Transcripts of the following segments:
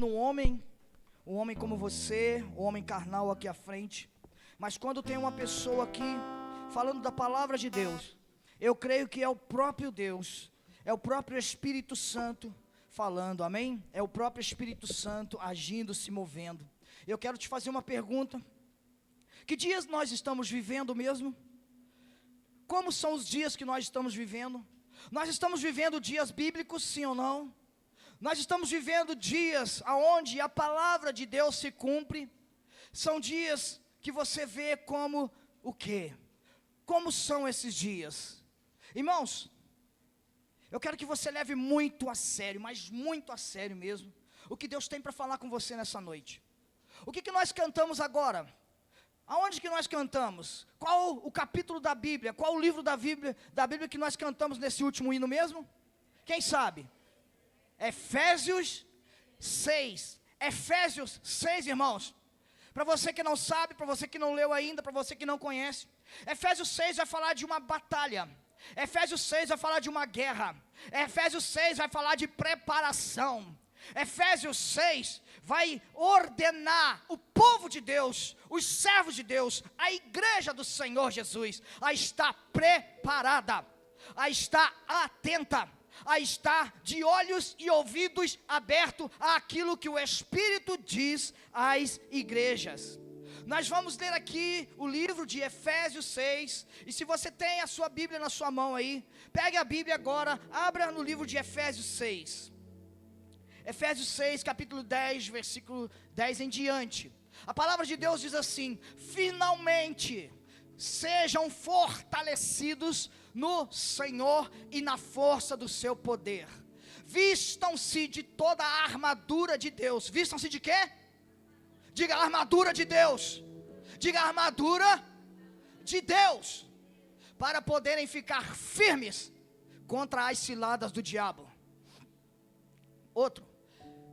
vendo um homem como você, um homem carnal aqui à frente. Mas quando tem uma pessoa aqui falando da palavra de Deus, eu creio que é o próprio Deus, é o próprio Espírito Santo falando, amém? É o próprio Espírito Santo agindo, se movendo. Eu quero te fazer uma pergunta: que dias nós estamos vivendo mesmo? Como são os dias que nós estamos vivendo? Nós estamos vivendo dias bíblicos, sim ou não? Nós estamos vivendo dias onde a palavra de Deus se cumpre? São dias que você vê como o quê? Como são esses dias? Irmãos, eu quero que você leve muito a sério, mas muito a sério mesmo, o que Deus tem para falar com você nessa noite. O que nós cantamos agora? Aonde que nós cantamos? Qual o capítulo da Bíblia? Qual o livro da Bíblia que nós cantamos nesse último hino mesmo? Quem sabe? Efésios 6. Efésios 6, irmãos. Para você que não sabe, para você que não leu ainda, para você que não conhece, Efésios 6 vai falar de uma batalha. Efésios 6 vai falar de uma guerra. Efésios 6 vai falar de preparação. Efésios 6 vai ordenar o povo de Deus, os servos de Deus, a igreja do Senhor Jesus, a estar preparada, a estar atenta, a estar de olhos e ouvidos abertos àquilo que o Espírito diz às igrejas. Nós vamos ler aqui o livro de Efésios 6, e se você tem a sua Bíblia na sua mão aí, pegue a Bíblia agora, abra no livro de Efésios 6. Efésios 6, capítulo 10, versículo 10 em diante. A palavra de Deus diz assim: finalmente, sejam fortalecidos no Senhor e na força do seu poder. Vistam-se de toda a armadura de Deus. Vistam-se de quê? Diga: armadura de Deus. Diga: armadura de Deus, para poderem ficar firmes contra as ciladas do diabo. Outro: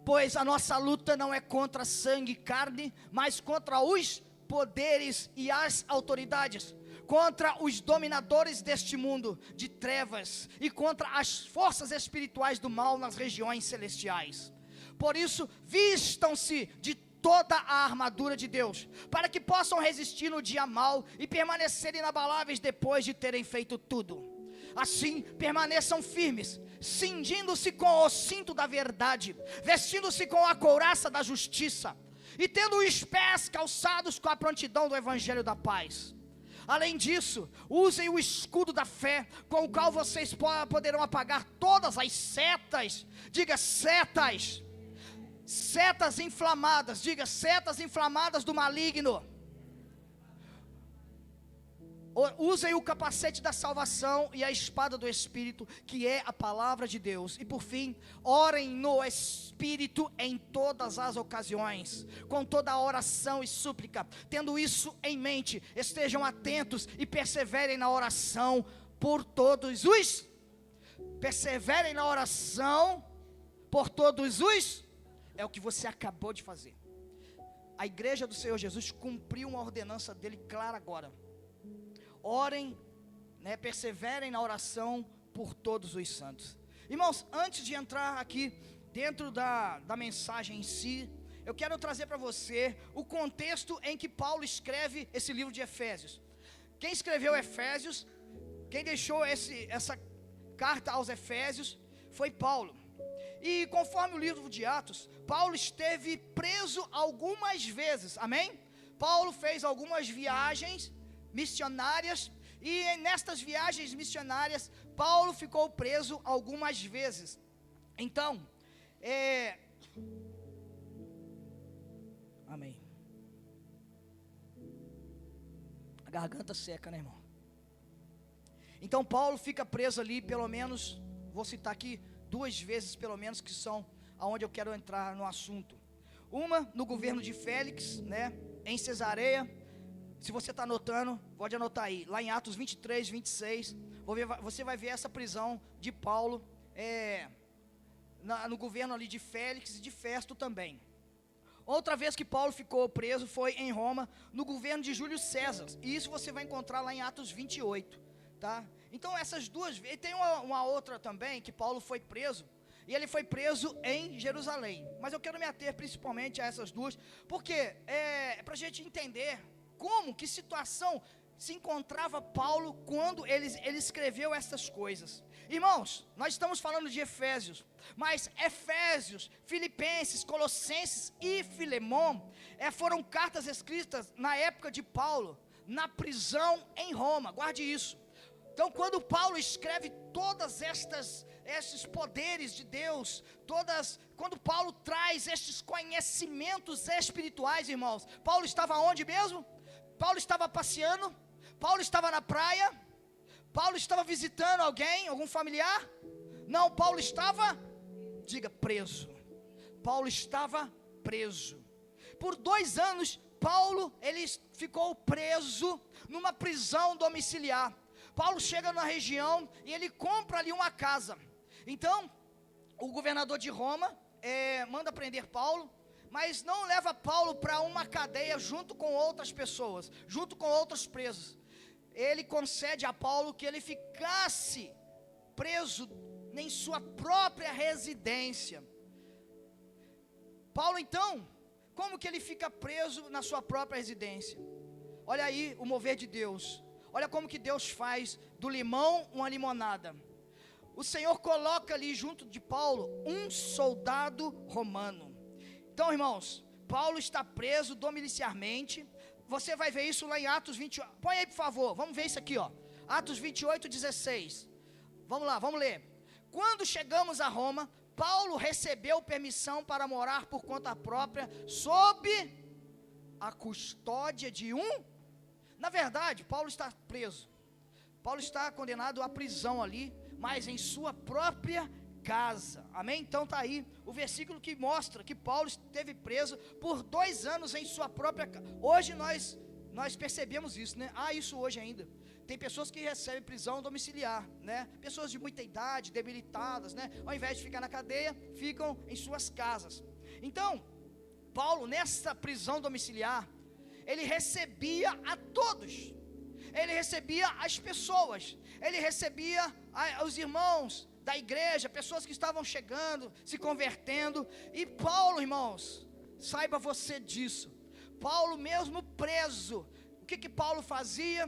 pois a nossa luta não é contra sangue e carne, mas contra os poderes e as autoridades, contra os dominadores deste mundo de trevas e contra as forças espirituais do mal nas regiões celestiais. Por isso, vistam-se de toda a armadura de Deus, para que possam resistir no dia mau e permanecer inabaláveis depois de terem feito tudo. Assim, permaneçam firmes, cingindo-se com o cinto da verdade, vestindo-se com a couraça da justiça, e tendo os pés calçados com a prontidão do evangelho da paz. Além disso, usem o escudo da fé, com o qual vocês poderão apagar todas as setas. Diga: setas. Setas inflamadas. Diga: setas inflamadas do maligno. Usem o capacete da salvação e a espada do Espírito, que é a palavra de Deus. E por fim, orem no Espírito em todas as ocasiões, com toda a oração e súplica. Tendo isso em mente, estejam atentos e perseverem na oração por todos os. Perseverem na oração por todos os. É o que você acabou de fazer. A igreja do Senhor Jesus cumpriu uma ordenança dele clara agora. Orem, perseverem na oração por todos os santos. Irmãos, antes de entrar aqui dentro da mensagem em si, eu quero trazer para você o contexto em que Paulo escreve esse livro de Efésios. Quem escreveu Efésios, quem deixou essa carta aos Efésios, foi Paulo. E conforme o livro de Atos, Paulo esteve preso algumas vezes, amém? Paulo fez algumas viagens missionárias, e nestas viagens missionárias, Paulo ficou preso algumas vezes. Então, amém. A garganta seca, né, irmão? Então Paulo fica preso ali, pelo menos, vou citar aqui 2 vezes pelo menos, que são aonde eu quero entrar no assunto. Uma no governo de Félix, em Cesareia. Se você está anotando, pode anotar aí, lá em Atos 23, 26, você vai ver essa prisão de Paulo, no governo ali de Félix e de Festo também. Outra vez que Paulo ficou preso foi em Roma, no governo de Júlio César, e isso você vai encontrar lá em Atos 28, tá? Então essas 2 vezes, tem uma outra também, que Paulo foi preso e ele foi preso em Jerusalém. Mas eu quero me ater principalmente a essas duas, porque para a gente entender que situação se encontrava Paulo quando ele escreveu essas coisas. Irmãos, nós estamos falando de Efésios, mas Efésios, Filipenses, Colossenses e Filemão foram cartas escritas na época de Paulo, na prisão em Roma, guarde isso. Então, quando Paulo escreve todas esses poderes de Deus, quando Paulo traz estes conhecimentos espirituais, irmãos, Paulo estava onde mesmo? Paulo estava passeando? Paulo estava na praia? Paulo estava visitando alguém, algum familiar? Não, Paulo estava, diga, preso. Paulo estava preso. Por 2 anos, Paulo, ele ficou preso numa prisão domiciliar. Paulo chega na região e ele compra ali uma casa. Então, o governador de Roma manda prender Paulo, mas não leva Paulo para uma cadeia junto com outras pessoas, junto com outros presos. Ele concede a Paulo que ele ficasse preso em sua própria residência. Paulo, então, como que ele fica preso na sua própria residência? Olha aí o mover de Deus. Olha como que Deus faz do limão uma limonada. O Senhor coloca ali junto de Paulo um soldado romano. Então, irmãos, Paulo está preso domiciliarmente. Você vai ver isso lá em Atos 28. Põe aí, por favor. Vamos ver isso aqui, ó. Atos 28, 16. Vamos lá, vamos ler. Quando chegamos a Roma, Paulo recebeu permissão para morar por conta própria, sob a custódia de Na verdade, Paulo está preso. Paulo está condenado à prisão ali, mas em sua própria casa. Amém? Então está aí o versículo que mostra que Paulo esteve preso por 2 anos em sua própria casa. Hoje nós percebemos isso, né? Isso hoje ainda. Tem pessoas que recebem prisão domiciliar, né? Pessoas de muita idade, debilitadas, né? Ao invés de ficar na cadeia, ficam em suas casas. Então, Paulo, nessa prisão domiciliar, ele recebia a todos. Ele recebia as pessoas. Ele recebia os irmãos da igreja, pessoas que estavam chegando, se convertendo. E Paulo, irmãos, saiba você disso. Paulo mesmo preso, o que Paulo fazia?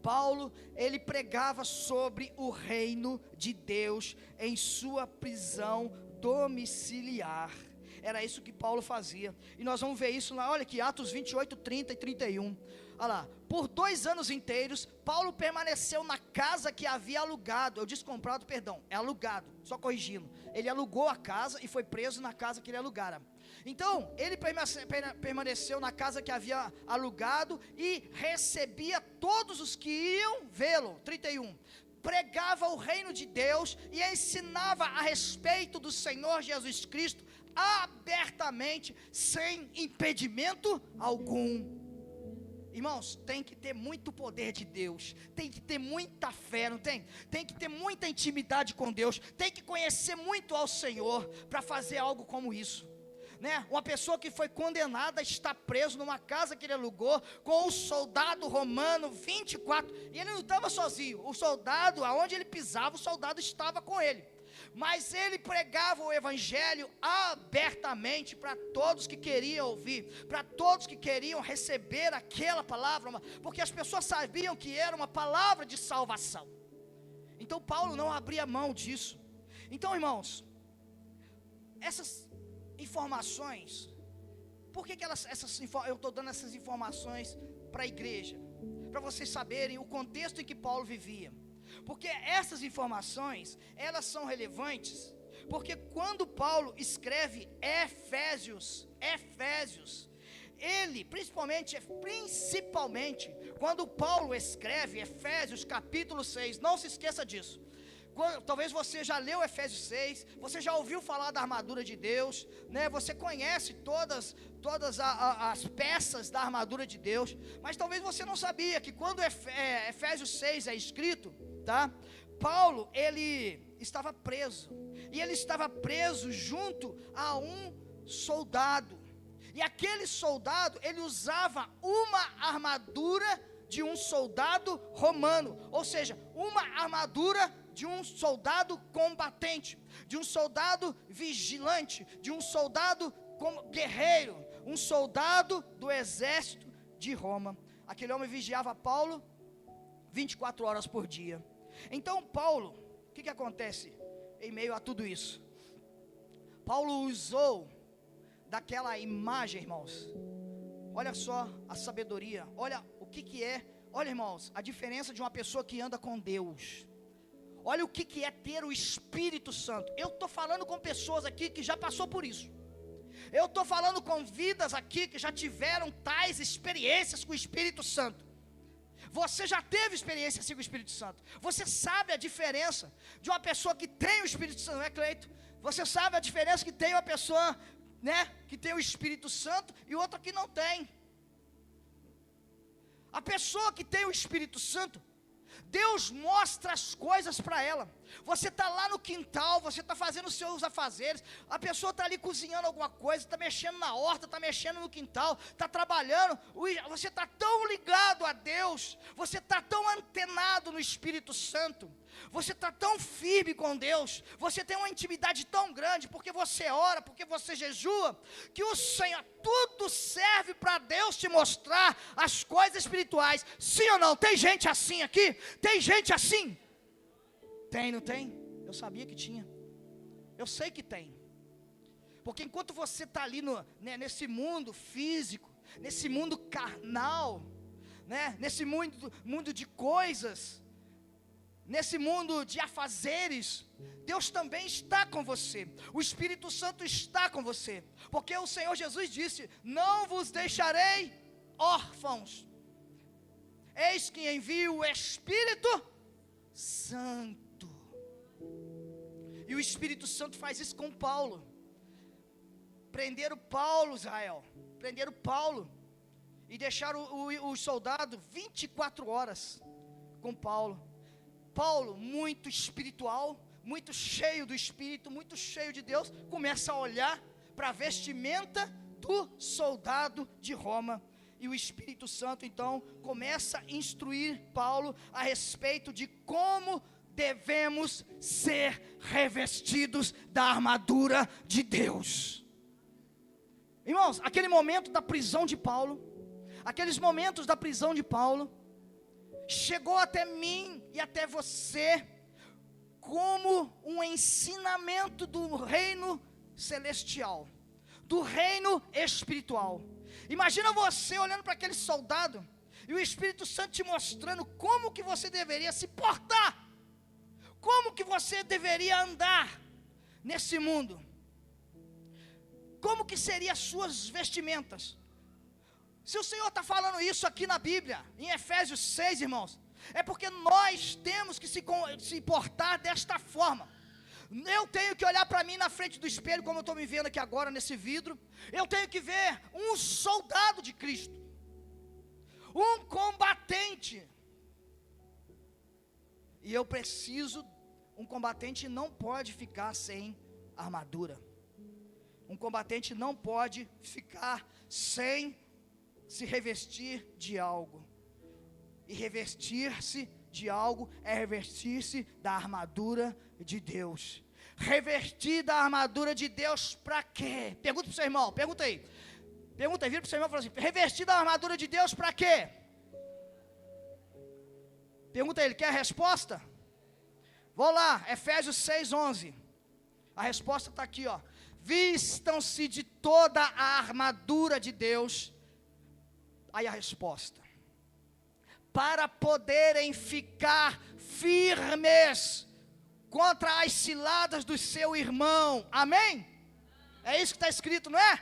Paulo, ele pregava sobre o reino de Deus em sua prisão domiciliar. Era isso que Paulo fazia. E nós vamos ver isso lá, olha aqui, Atos 28, 30 e 31. Olha lá, por 2 anos inteiros, Paulo permaneceu na casa que havia alugado. Eu disse comprado, perdão, é alugado, só corrigindo. Ele alugou a casa e foi preso na casa que ele alugara. Então, ele permaneceu na casa que havia alugado e recebia todos os que iam vê-lo. 31. Pregava o reino de Deus e ensinava a respeito do Senhor Jesus Cristo abertamente, sem impedimento algum. Irmãos, tem que ter muito poder de Deus, tem que ter muita fé, não tem? Tem que ter muita intimidade com Deus, tem que conhecer muito ao Senhor para fazer algo como isso, né? Uma pessoa que foi condenada está preso numa casa que ele alugou com um soldado romano 24, e ele não estava sozinho. O soldado, aonde ele pisava, o soldado estava com ele. Mas ele pregava o evangelho abertamente para todos que queriam ouvir, para todos que queriam receber aquela palavra, porque as pessoas sabiam que era uma palavra de salvação. Então Paulo não abria mão disso. Então, irmãos, essas informações, por que eu estou dando essas informações para a igreja? Para vocês saberem o contexto em que Paulo vivia. Porque essas informações, elas são relevantes, porque quando Paulo escreve Efésios, ele, principalmente, quando Paulo escreve Efésios capítulo 6, não se esqueça disso. Talvez você já leu Efésios 6, você já ouviu falar da armadura de Deus, né? Você conhece todas as peças da armadura de Deus, mas talvez você não sabia que quando Efésios 6 é escrito, tá? Paulo, ele estava preso, e ele estava preso junto a um soldado, e aquele soldado, ele usava uma armadura de um soldado romano, ou seja, uma armadura de um soldado combatente, de um soldado vigilante, de um soldado guerreiro, um soldado do exército de Roma. Aquele homem vigiava Paulo 24 horas por dia. Então Paulo, o que acontece em meio a tudo isso? Paulo usou daquela imagem, irmãos. Olha só a sabedoria, olha o que é, olha, irmãos, a diferença de uma pessoa que anda com Deus. Olha o que é ter o Espírito Santo. Eu estou falando com pessoas aqui que já passou por isso. Eu estou falando com vidas aqui que já tiveram tais experiências com o Espírito Santo. Você já teve experiência assim com o Espírito Santo. Você sabe a diferença de uma pessoa que tem o Espírito Santo, não é, Cleito? Você sabe a diferença que tem uma pessoa, né, que tem o Espírito Santo e outra que não tem. A pessoa que tem o Espírito Santo, Deus mostra as coisas para ela. Você está lá no quintal, você está fazendo os seus afazeres, a pessoa está ali cozinhando alguma coisa, está mexendo na horta, está mexendo no quintal, está trabalhando, você está tão ligado a Deus, você está tão antenado no Espírito Santo, você está tão firme com Deus, você tem uma intimidade tão grande, porque você ora, porque você jejua, que o Senhor, tudo serve para Deus te mostrar as coisas espirituais. Sim ou não? Tem gente assim aqui? Tem gente assim? Tem, não tem? Eu sabia que tinha. Eu sei que tem. Porque enquanto você está ali nesse mundo físico, nesse mundo carnal, né, nesse mundo de coisas, nesse mundo de afazeres, Deus também está com você. O Espírito Santo está com você. Porque o Senhor Jesus disse: não vos deixarei órfãos. Eis que envio o Espírito Santo. E o Espírito Santo faz isso com Paulo. Prenderam Paulo, Israel. Prenderam Paulo. E deixaram o soldado 24 horas com Paulo. Paulo, muito espiritual, muito cheio do Espírito, muito cheio de Deus, começa a olhar para a vestimenta do soldado de Roma. E o Espírito Santo então começa a instruir Paulo a respeito de como devemos ser revestidos da armadura de Deus. Irmãos, aquele momento da prisão de Paulo, aqueles momentos da prisão de Paulo, chegou até mim e até você como um ensinamento do reino celestial, do reino espiritual. Imagina você olhando para aquele soldado e o Espírito Santo te mostrando como que você deveria se portar, como que você deveria andar nesse mundo, como que seriam as suas vestimentas. Se o Senhor está falando isso aqui na Bíblia, em Efésios 6, irmãos, é porque nós temos que se portar desta forma. Eu tenho que olhar para mim na frente do espelho, como eu estou me vendo aqui agora nesse vidro. Eu tenho que ver um soldado de Cristo, um combatente. E eu preciso, um combatente não pode ficar sem armadura. Um combatente não pode ficar sem se revestir de algo. E revestir-se de algo é revestir-se da armadura de Deus. Revestir da armadura de Deus para quê? Pergunta para o seu irmão, pergunta aí. Pergunta aí, vira para o seu irmão e fala assim: revestir da armadura de Deus para quê? Pergunta a ele, quer a resposta? Vou lá, Efésios 6:11. A resposta está aqui, ó. Vistam-se de toda a armadura de Deus. Aí a resposta: para poderem ficar firmes contra as ciladas do seu irmão. Amém? É isso que está escrito, não é?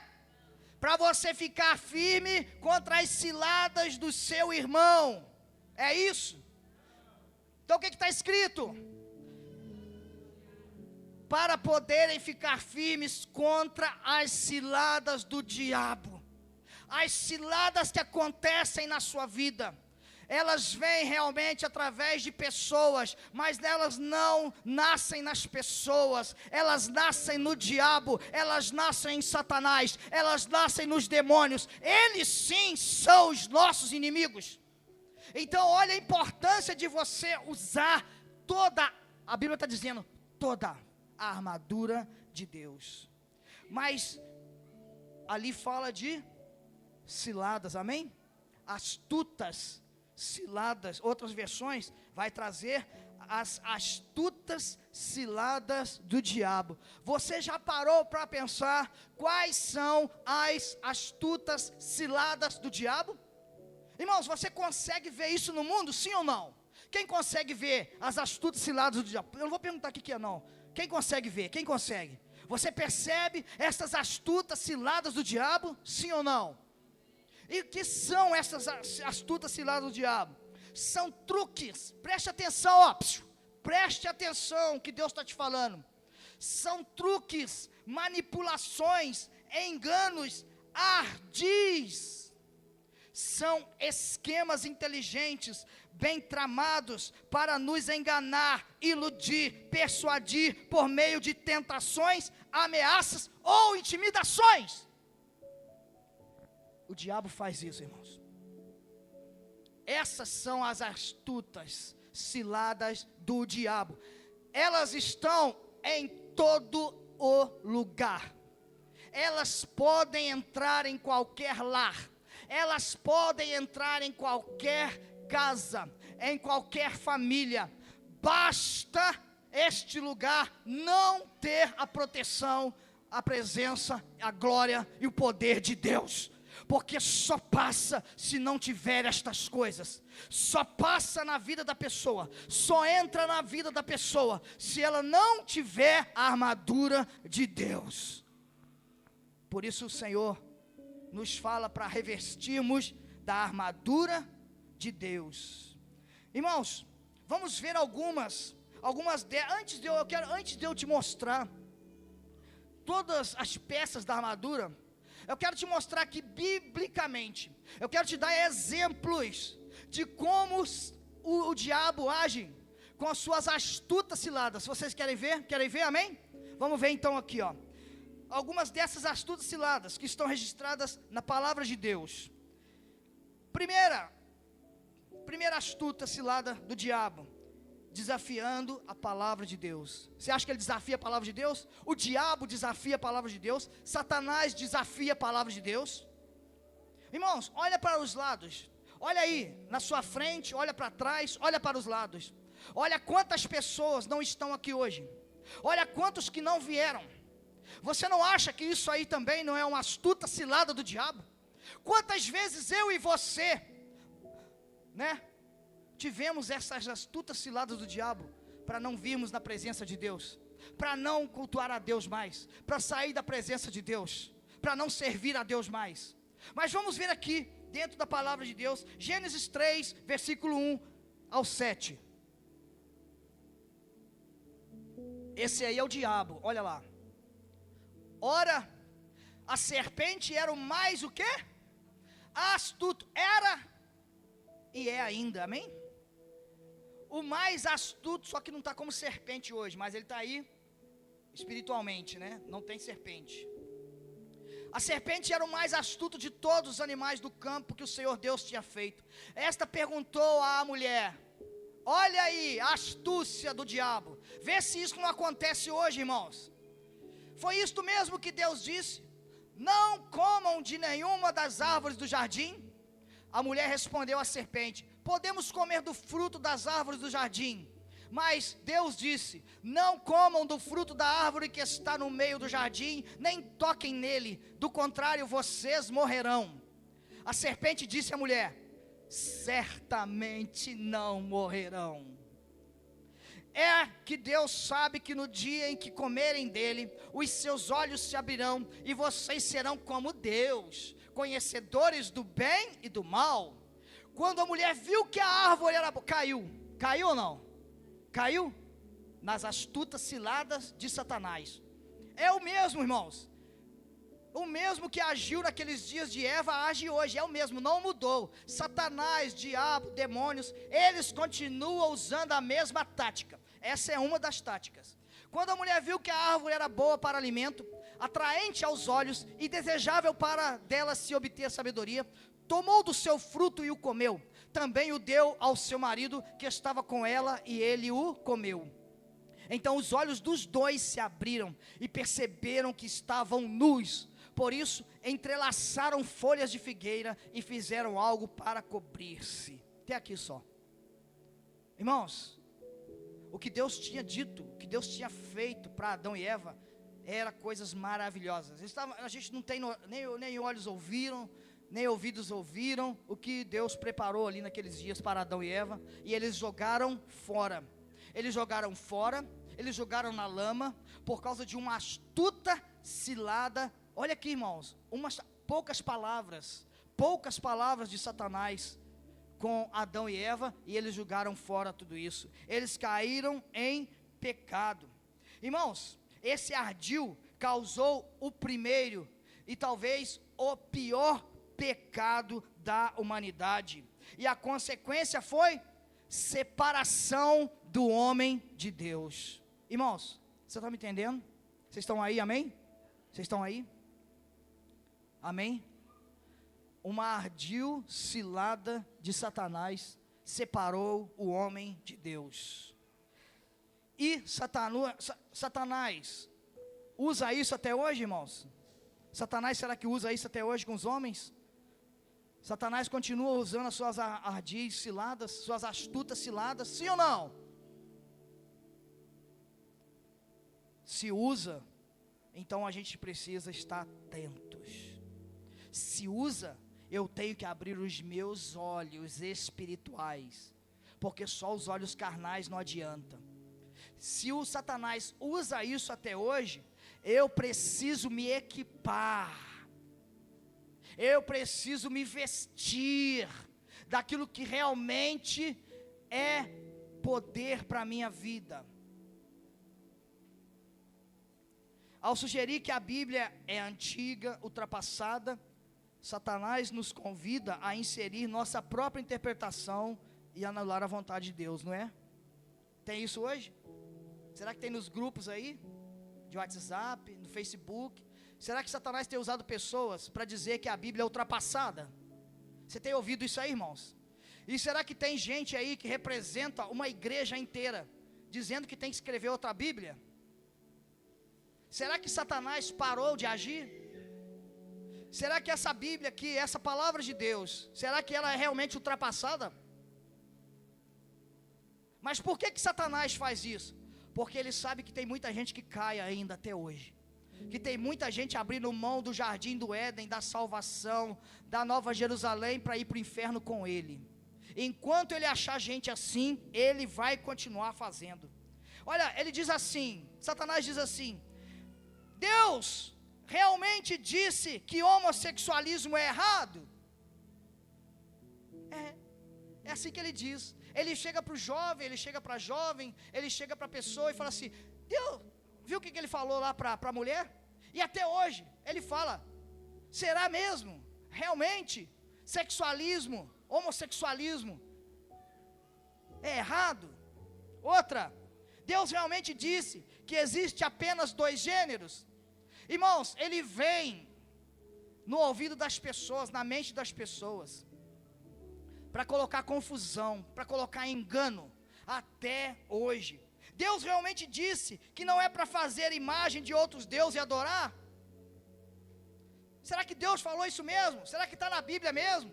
Para você ficar firme contra as ciladas do seu irmão. É isso? Então o que está escrito? Para poderem ficar firmes contra as ciladas do diabo. As ciladas que acontecem na sua vida, elas vêm realmente através de pessoas, mas elas não nascem nas pessoas, elas nascem no diabo, elas nascem em Satanás, elas nascem nos demônios. Eles sim são os nossos inimigos. Então olha a importância de você usar toda A Bíblia está dizendo toda a armadura de Deus. Mas ali fala de ciladas, amém? Astutas ciladas. Outras versões vai trazer as astutas ciladas do diabo. Você já parou para pensar quais são as astutas ciladas do diabo? Irmãos, você consegue ver isso no mundo, sim ou não? Quem consegue ver as astutas ciladas do diabo? Eu não vou perguntar o que é não. Quem consegue ver? Quem consegue? Você percebe essas astutas ciladas do diabo, sim ou não? E o que são essas astutas ciladas do diabo? São truques, preste atenção, ó, preste atenção que Deus está te falando. São truques, manipulações, enganos, ardis. São esquemas inteligentes, bem tramados, para nos enganar, iludir, persuadir, por meio de tentações, ameaças ou intimidações. O diabo faz isso, irmãos. Essas são as astutas ciladas do diabo. Elas estão em todo o lugar. Elas podem entrar em qualquer lar. Elas podem entrar em qualquer casa, em qualquer família. Basta este lugar não ter a proteção, a presença, a glória e o poder de Deus. Porque só passa se não tiver estas coisas. Só passa na vida da pessoa, só entra na vida da pessoa se ela não tiver a armadura de Deus. Por isso o Senhor nos fala para revestirmos da armadura de Deus. Irmãos, vamos ver algumas antes de eu te mostrar todas as peças da armadura. Eu quero te mostrar aqui biblicamente, eu quero te dar exemplos de como o diabo age com as suas astutas ciladas. Vocês querem ver? Querem ver, amém? Vamos ver então aqui, ó. Algumas dessas astutas ciladas que estão registradas na palavra de Deus. Primeira astuta cilada do diabo, desafiando a palavra de Deus. Você acha que ele desafia a palavra de Deus? O diabo desafia a palavra de Deus. Satanás desafia a palavra de Deus. Irmãos, olha para os lados. Olha aí, na sua frente, olha para trás, olha para os lados. Olha quantas pessoas não estão aqui hoje. Olha quantos que não vieram. Você não acha que isso aí também não é uma astuta cilada do diabo? Quantas vezes eu e você, né, tivemos essas astutas ciladas do diabo para não virmos na presença de Deus, para não cultuar a Deus mais, para sair da presença de Deus, para não servir a Deus mais. Mas vamos ver aqui, dentro da palavra de Deus, Gênesis 3, versículo 1 ao 7. Esse aí é o diabo, olha lá. Ora, a serpente era o mais o quê? Astuto, era e é ainda, amém? O mais astuto, só que não está como serpente hoje, mas ele está aí espiritualmente, né? Não tem serpente. A serpente era o mais astuto de todos os animais do campo que o Senhor Deus tinha feito. Esta perguntou à mulher: olha aí a astúcia do diabo. Vê se isso não acontece hoje, irmãos. Foi isto mesmo que Deus disse: não comam de nenhuma das árvores do jardim. A mulher respondeu à serpente: podemos comer do fruto das árvores do jardim. Mas Deus disse: não comam do fruto da árvore que está no meio do jardim, nem toquem nele, do contrário vocês morrerão. A serpente disse à mulher: certamente não morrerão. É que Deus sabe que no dia em que comerem dele, os seus olhos se abrirão, e vocês serão como Deus, conhecedores do bem e do mal. Quando a mulher viu que a árvore era boa, caiu ou não? Caiu nas astutas ciladas de Satanás. É o mesmo, irmãos. O mesmo que agiu naqueles dias de Eva, age hoje, é o mesmo, não mudou. Satanás, diabo, demônios, eles continuam usando a mesma tática. Essa é uma das táticas. Quando a mulher viu que a árvore era boa para alimento, atraente aos olhos e desejável para dela se obter sabedoria, tomou do seu fruto e o comeu. Também o deu ao seu marido que estava com ela e ele o comeu. Então os olhos dos dois se abriram e perceberam que estavam nus. Por isso, entrelaçaram folhas de figueira e fizeram algo para cobrir-se. Até aqui só. Irmãos, o que Deus tinha dito, o que Deus tinha feito para Adão e Eva, era coisas maravilhosas. A gente não tem, nem olhos ouviram, nem ouvidos ouviram, o que Deus preparou ali naqueles dias para Adão e Eva, e eles jogaram fora. Eles jogaram fora, eles jogaram na lama, por causa de uma astuta cilada. Olha aqui, irmãos, poucas palavras de Satanás com Adão e Eva, e eles jogaram fora tudo isso. Eles caíram em pecado. Irmãos, esse ardil causou o primeiro e talvez o pior pecado da humanidade. E a consequência foi separação do homem de Deus. Irmãos, você está me entendendo? Vocês estão aí, amém? Vocês estão aí? Amém? Uma ardil cilada de Satanás separou o homem de Deus. E Satanás usa isso até hoje, irmãos? Satanás, será que usa isso até hoje com os homens? Satanás continua usando as suas ardis ciladas, suas astutas ciladas, sim ou não? Se usa, então a gente precisa estar atentos. Se usa, eu tenho que abrir os meus olhos espirituais, porque só os olhos carnais não adianta. Se o Satanás usa isso até hoje, eu preciso me equipar, eu preciso me vestir daquilo que realmente é poder para a minha vida. Ao sugerir que a Bíblia é antiga, ultrapassada, Satanás nos convida a inserir nossa própria interpretação e anular a vontade de Deus, não é? Tem isso hoje? Será que tem nos grupos aí, de WhatsApp, no Facebook? Será que Satanás tem usado pessoas para dizer que a Bíblia é ultrapassada? Você tem ouvido isso aí, irmãos? E será que tem gente aí que representa uma igreja inteira, dizendo que tem que escrever outra Bíblia? Será que Satanás parou de agir? Será que essa Bíblia aqui, essa palavra de Deus, será que ela é realmente ultrapassada? Mas por que Satanás faz isso? Porque ele sabe que tem muita gente que cai ainda até hoje, que tem muita gente abrindo mão do jardim do Éden, da salvação, da Nova Jerusalém, para ir para o inferno com ele. Enquanto ele achar gente assim, ele vai continuar fazendo. Olha, ele diz assim, Satanás diz assim: Deus realmente disse que homossexualismo é errado? É assim que ele diz. Ele chega para o jovem, ele chega para a jovem, ele chega para a pessoa e fala assim: Deus, viu o que ele falou lá para a mulher? E até hoje, ele fala: será mesmo, realmente, sexualismo, homossexualismo é errado? Outra, Deus realmente disse que existe apenas 2 gêneros? Irmãos, ele vem no ouvido das pessoas, na mente das pessoas, para colocar confusão, para colocar engano, até hoje. Deus realmente disse que não é para fazer imagem de outros deuses e adorar? Será que Deus falou isso mesmo? Será que está na Bíblia mesmo?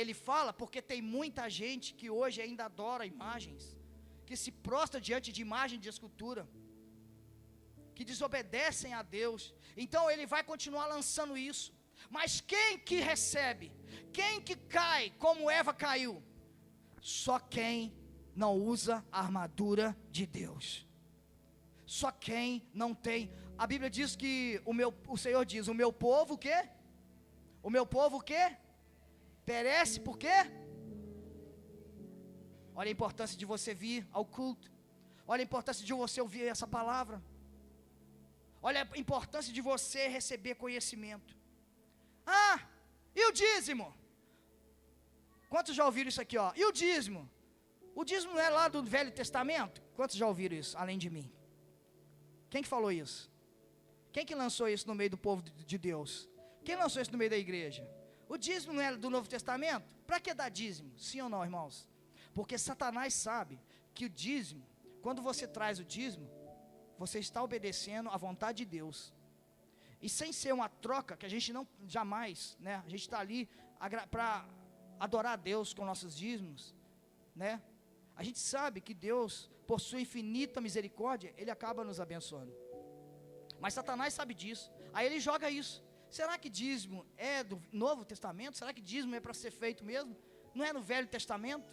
Ele fala porque tem muita gente que hoje ainda adora imagens, que se prostra diante de imagem de escultura, que desobedecem a Deus. Então ele vai continuar lançando isso. Mas quem que recebe? Quem que cai como Eva caiu? Só quem não usa a armadura de Deus. Só quem não tem. A Bíblia diz que o Senhor diz: o meu povo o quê? O meu povo o quê? Perece por quê? Olha a importância de você vir ao culto. Olha a importância de você ouvir essa palavra. Olha a importância de você receber conhecimento. Ah, e o dízimo? Quantos já ouviram isso aqui, ó? E o dízimo? O dízimo não é lá do Velho Testamento? Quantos já ouviram isso, além de mim? Quem que falou isso? Quem que lançou isso no meio do povo de Deus? Quem lançou isso no meio da igreja? O dízimo não é do Novo Testamento? Para que dar dízimo? Sim ou não, irmãos? Porque Satanás sabe que o dízimo, quando você traz o dízimo, você está obedecendo à vontade de Deus. E sem ser uma troca, que a gente não, jamais, né? A gente está ali para adorar a Deus com nossos dízimos, né? A gente sabe que Deus, por sua infinita misericórdia, Ele acaba nos abençoando. Mas Satanás sabe disso. Aí ele joga isso. Será que dízimo é do Novo Testamento? Será que dízimo é para ser feito mesmo? Não é no Velho Testamento?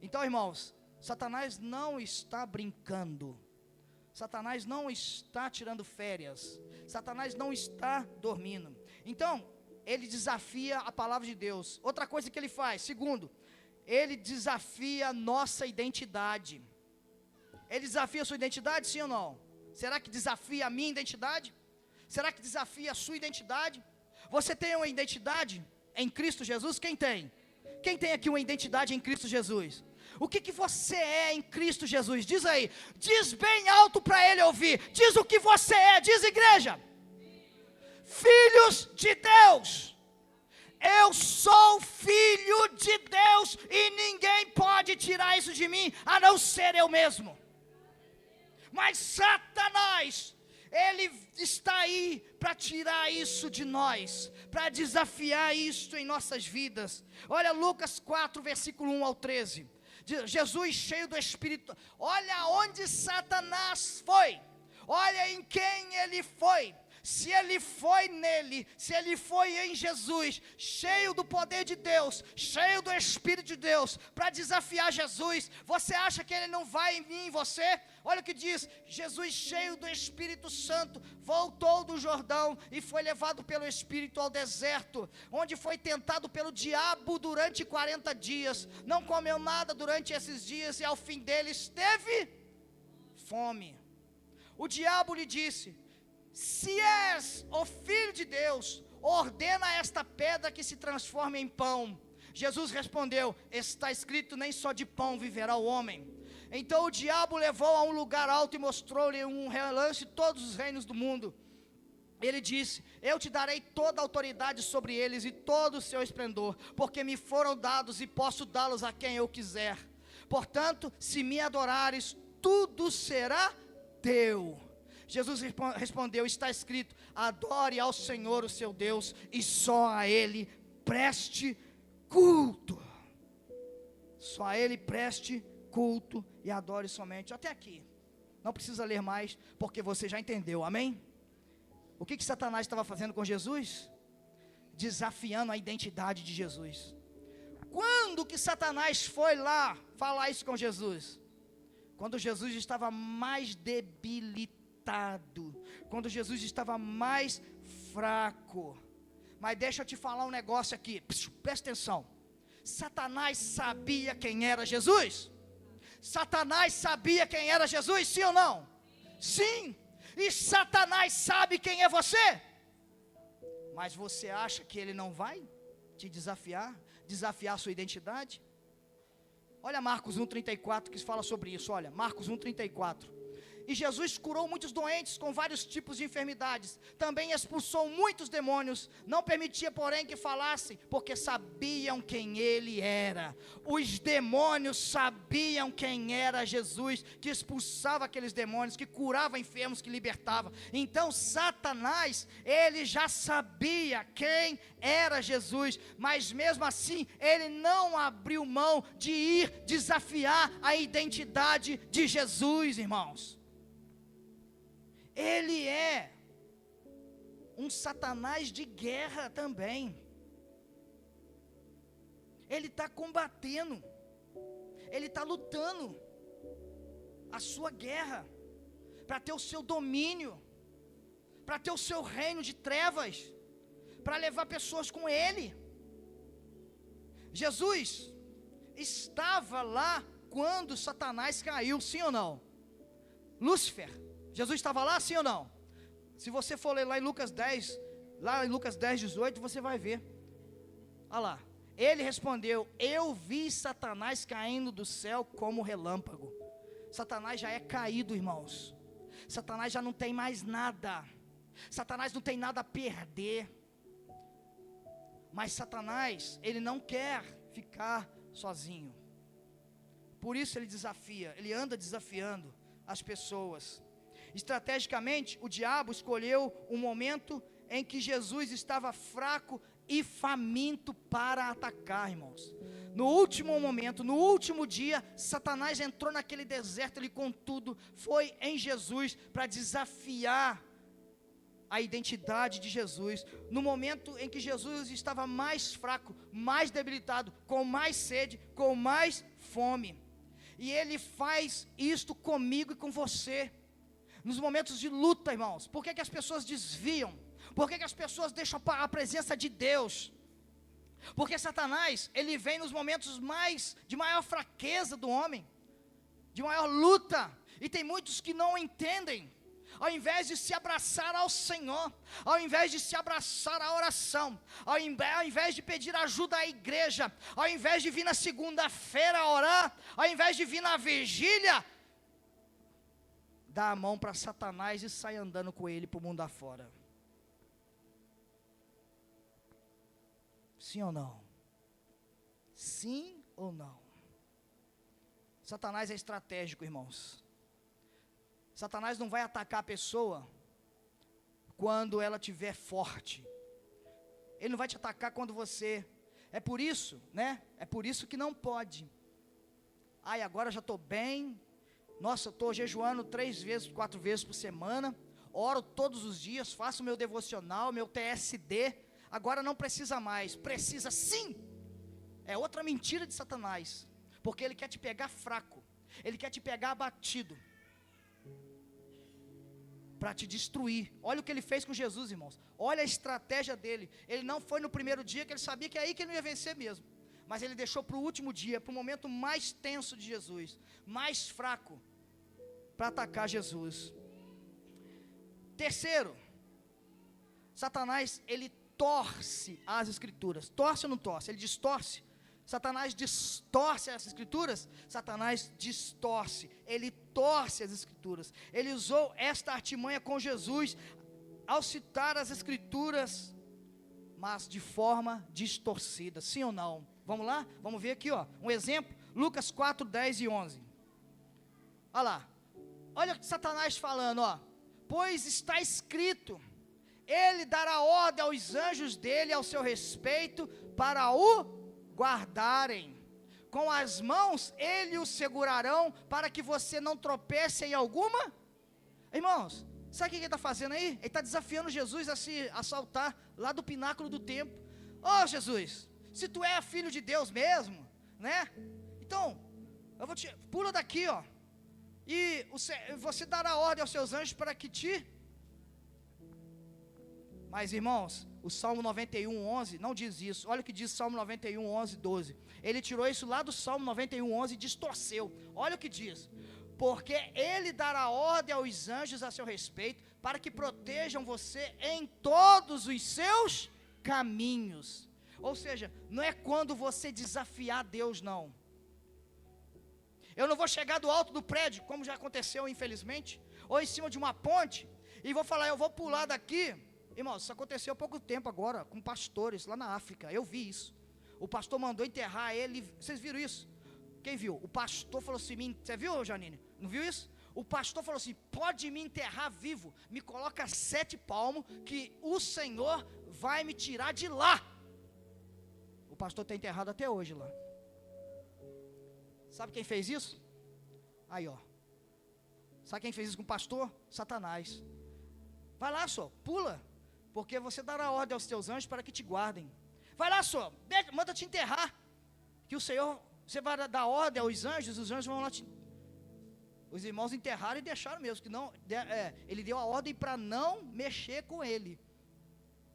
Então, irmãos, Satanás não está brincando. Satanás não está tirando férias. Satanás não está dormindo. Então, ele desafia a palavra de Deus. Outra coisa que ele faz, segundo, ele desafia a nossa identidade. Ele desafia a sua identidade, sim ou não? Será que desafia a minha identidade? Será que desafia a sua identidade? Você tem uma identidade em Cristo Jesus? Quem tem? Quem tem aqui uma identidade em Cristo Jesus? O que você é em Cristo Jesus? Diz aí, diz bem alto para ele ouvir. Diz o que você é, diz igreja. Filhos de Deus. Eu sou filho de Deus e ninguém pode tirar isso de mim, a não ser eu mesmo. Mas Satanás, ele está aí para tirar isso de nós, para desafiar isso em nossas vidas. Olha Lucas 4, versículo 1 ao 13. Jesus cheio do Espírito, olha onde Satanás foi, olha em quem ele foi. Se ele foi nele, se ele foi em Jesus, cheio do poder de Deus, cheio do Espírito de Deus, para desafiar Jesus, você acha que ele não vai vir em você? Olha o que diz, Jesus cheio do Espírito Santo, voltou do Jordão e foi levado pelo Espírito ao deserto, onde foi tentado pelo diabo durante 40 dias, não comeu nada durante esses dias e ao fim deles teve fome. O diabo lhe disse, se és o Filho de Deus, ordena esta pedra que se transforme em pão. Jesus respondeu, está escrito, nem só de pão viverá o homem. Então o diabo levou a um lugar alto e mostrou-lhe um relance de todos os reinos do mundo. Ele disse, eu te darei toda a autoridade sobre eles e todo o seu esplendor, porque me foram dados e posso dá-los a quem eu quiser. Portanto, se me adorares, tudo será teu. Jesus respondeu, está escrito, adore ao Senhor o seu Deus, e só a Ele preste culto. Só a Ele preste culto e adore somente. Até aqui, não precisa ler mais, porque você já entendeu, amém? O que Satanás estava fazendo com Jesus? Desafiando a identidade de Jesus. Quando que Satanás foi lá falar isso com Jesus? Quando Jesus estava mais debilitado, quando Jesus estava mais fraco. Mas deixa eu te falar um negócio aqui, presta atenção. Satanás sabia quem era Jesus? Satanás sabia quem era Jesus, sim ou não? Sim. E Satanás sabe quem é você? Mas você acha que ele não vai te desafiar a sua identidade? Olha Marcos 1,34 que fala sobre isso, olha, Marcos 1,34. E Jesus curou muitos doentes com vários tipos de enfermidades, também expulsou muitos demônios, não permitia porém que falassem, porque sabiam quem ele era. Os demônios sabiam quem era Jesus, que expulsava aqueles demônios, que curava enfermos, que libertava. Então Satanás, ele já sabia quem era Jesus, mas mesmo assim, ele não abriu mão de ir desafiar a identidade de Jesus, irmãos. Ele é um Satanás de guerra também. Ele está combatendo, ele está lutando a sua guerra, para ter o seu domínio, para ter o seu reino de trevas, para levar pessoas com ele. Jesus estava lá quando Satanás caiu, sim ou não? Lúcifer, Jesus estava lá, sim ou não? Se você for ler lá em Lucas 10, 18, você vai ver. Olha lá. Ele respondeu, eu vi Satanás caindo do céu como relâmpago. Satanás já é caído, irmãos. Satanás já não tem mais nada. Satanás não tem nada a perder. Mas Satanás, ele não quer ficar sozinho. Por isso ele desafia, ele anda desafiando as pessoas. Estrategicamente, o diabo escolheu um momento em que Jesus estava fraco e faminto para atacar, irmãos. No último momento, no último dia, Satanás entrou naquele deserto ali com tudo, foi em Jesus para desafiar a identidade de Jesus, no momento em que Jesus estava mais fraco, mais debilitado, com mais sede, com mais fome. E ele faz isto comigo e com você, nos momentos de luta, irmãos. Por que as pessoas desviam? Por que as pessoas deixam a presença de Deus? Porque Satanás, ele vem nos momentos de maior fraqueza do homem, de maior luta, e tem muitos que não entendem. Ao invés de se abraçar ao Senhor, ao invés de se abraçar à oração, ao invés de pedir ajuda à igreja, ao invés de vir na segunda-feira orar, ao invés de vir na vigília, dá a mão para Satanás e sai andando com ele para o mundo afora. Sim ou não? Sim ou não? Satanás é estratégico, irmãos. Satanás não vai atacar a pessoa quando ela estiver forte. Ele não vai te atacar quando você... É por isso, né? É por isso que não pode. Ai, agora já estou bem. Nossa, eu estou jejuando 3 vezes, 4 vezes por semana. Oro todos os dias, faço meu devocional, meu TSD. Agora não precisa mais. Precisa sim. É outra mentira de Satanás. Porque ele quer te pegar fraco. Ele quer te pegar abatido. Para te destruir. Olha o que ele fez com Jesus, irmãos. Olha a estratégia dele. Ele não foi no primeiro dia, que ele sabia que é aí que ele não ia vencer mesmo. Mas ele deixou para o último dia, para o momento mais tenso de Jesus, mais fraco, para atacar Jesus. Terceiro, Satanás, ele torce as escrituras. Torce ou não torce? Ele distorce. Satanás distorce as escrituras. Satanás distorce. Ele torce as escrituras. Ele usou esta artimanha com Jesus ao citar as escrituras, mas de forma distorcida. Sim ou não? Vamos lá? Vamos ver aqui, ó, um exemplo. Lucas 4, 10 e 11. Olha lá. Olha Satanás falando, ó. Pois está escrito: ele dará ordem aos anjos dele ao seu respeito para o guardarem. Com as mãos ele o segurarão para que você não tropece em alguma. Irmãos, sabe o que ele está fazendo aí? Ele está desafiando Jesus a se assaltar lá do pináculo do templo. Ó, Jesus, se tu é filho de Deus mesmo, né? Então, pula daqui, ó. E você dará ordem aos seus anjos para que te... Mas, irmãos, o Salmo 91, 11 não diz isso. Olha o que diz Salmo 91, 11, 12. Ele tirou isso lá do Salmo 91, 11 e distorceu. Olha o que diz: porque ele dará ordem aos anjos a seu respeito, para que protejam você em todos os seus caminhos. Ou seja, não é quando você desafiar Deus, não. Eu não vou chegar do alto do prédio, como já aconteceu infelizmente, ou em cima de uma ponte, e vou falar, eu vou pular daqui. Irmãos, isso aconteceu há pouco tempo agora, com pastores lá na África, eu vi isso. O pastor mandou enterrar ele, vocês viram isso? Quem viu? O pastor falou assim, você viu, Janine? Não viu isso? O pastor falou assim, pode me enterrar vivo, me coloca 7 palmos, que o Senhor vai me tirar de lá. O pastor está enterrado até hoje lá. Sabe quem fez isso? Aí, ó. Sabe quem fez isso com o pastor? Satanás. Vai lá, só, pula, porque você dará ordem aos teus anjos para que te guardem. Vai lá, só, manda te enterrar, que o Senhor, você vai dar ordem aos anjos, os anjos vão lá te... Os irmãos enterraram e deixaram mesmo, que não, ele deu a ordem para não mexer com ele.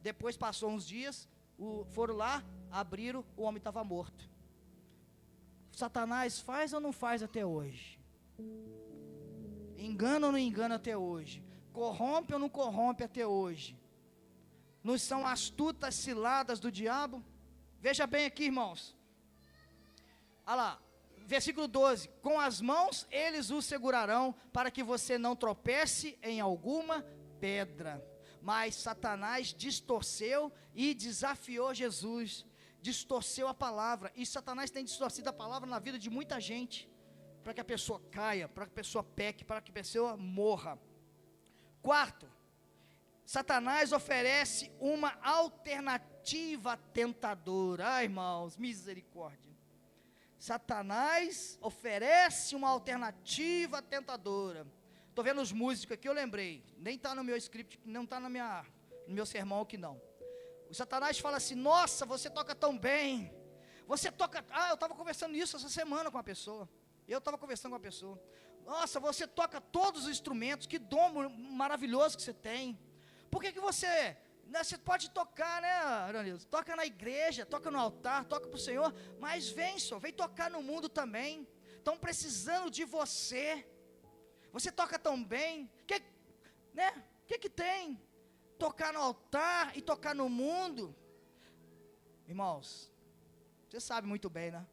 Depois passou uns dias, foram lá, abriram, o homem estava morto. Satanás faz ou não faz até hoje? Engana ou não engana até hoje? Corrompe ou não corrompe até hoje? Não são astutas ciladas do diabo? Veja bem aqui, irmãos. Olha lá, versículo 12. Com as mãos eles o segurarão, para que você não tropece em alguma pedra. Mas Satanás distorceu e desafiou Jesus. Distorceu a palavra. E Satanás tem distorcido a palavra na vida de muita gente. para que a pessoa caia, para que a pessoa peque, para que a pessoa morra. Quarto, Satanás oferece uma alternativa tentadora. Ai, irmãos, misericórdia. Satanás oferece uma alternativa tentadora. Estou vendo os músicos aqui, eu lembrei. Nem está no meu script, não está no meu sermão aqui não. O Satanás fala assim: nossa, você toca tão bem. Você toca... eu estava conversando isso essa semana com uma pessoa. Nossa, você toca todos os instrumentos. Que dom maravilhoso que você tem. Por que você... Você pode tocar, né, Aranilson? Toca na igreja, toca no altar, toca para o Senhor, mas vem tocar no mundo também. Estão precisando de você. Você toca tão bem, que tem? Tocar no altar e tocar no mundo. Irmãos, você sabe muito bem, né?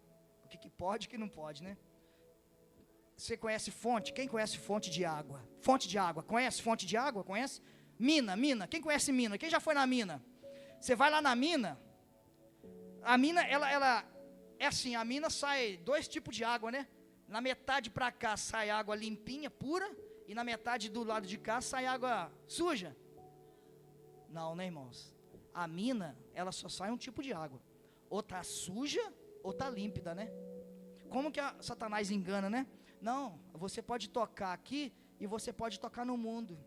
O que pode e o que não pode, né? Você conhece fonte? Quem conhece fonte de água? Fonte de água, conhece fonte de água? Conhece? Mina, quem conhece mina? Quem já foi na mina? Você vai lá na mina, a mina, ela é assim, a mina sai 2 tipos de água, né? Na metade para cá sai água limpinha, pura, e na metade do lado de cá sai água suja. Não, né, irmãos? A mina, ela só sai um tipo de água, ou tá suja, ou tá límpida, né? Como que Satanás engana, né? Não, você pode tocar aqui, e você pode tocar no mundo.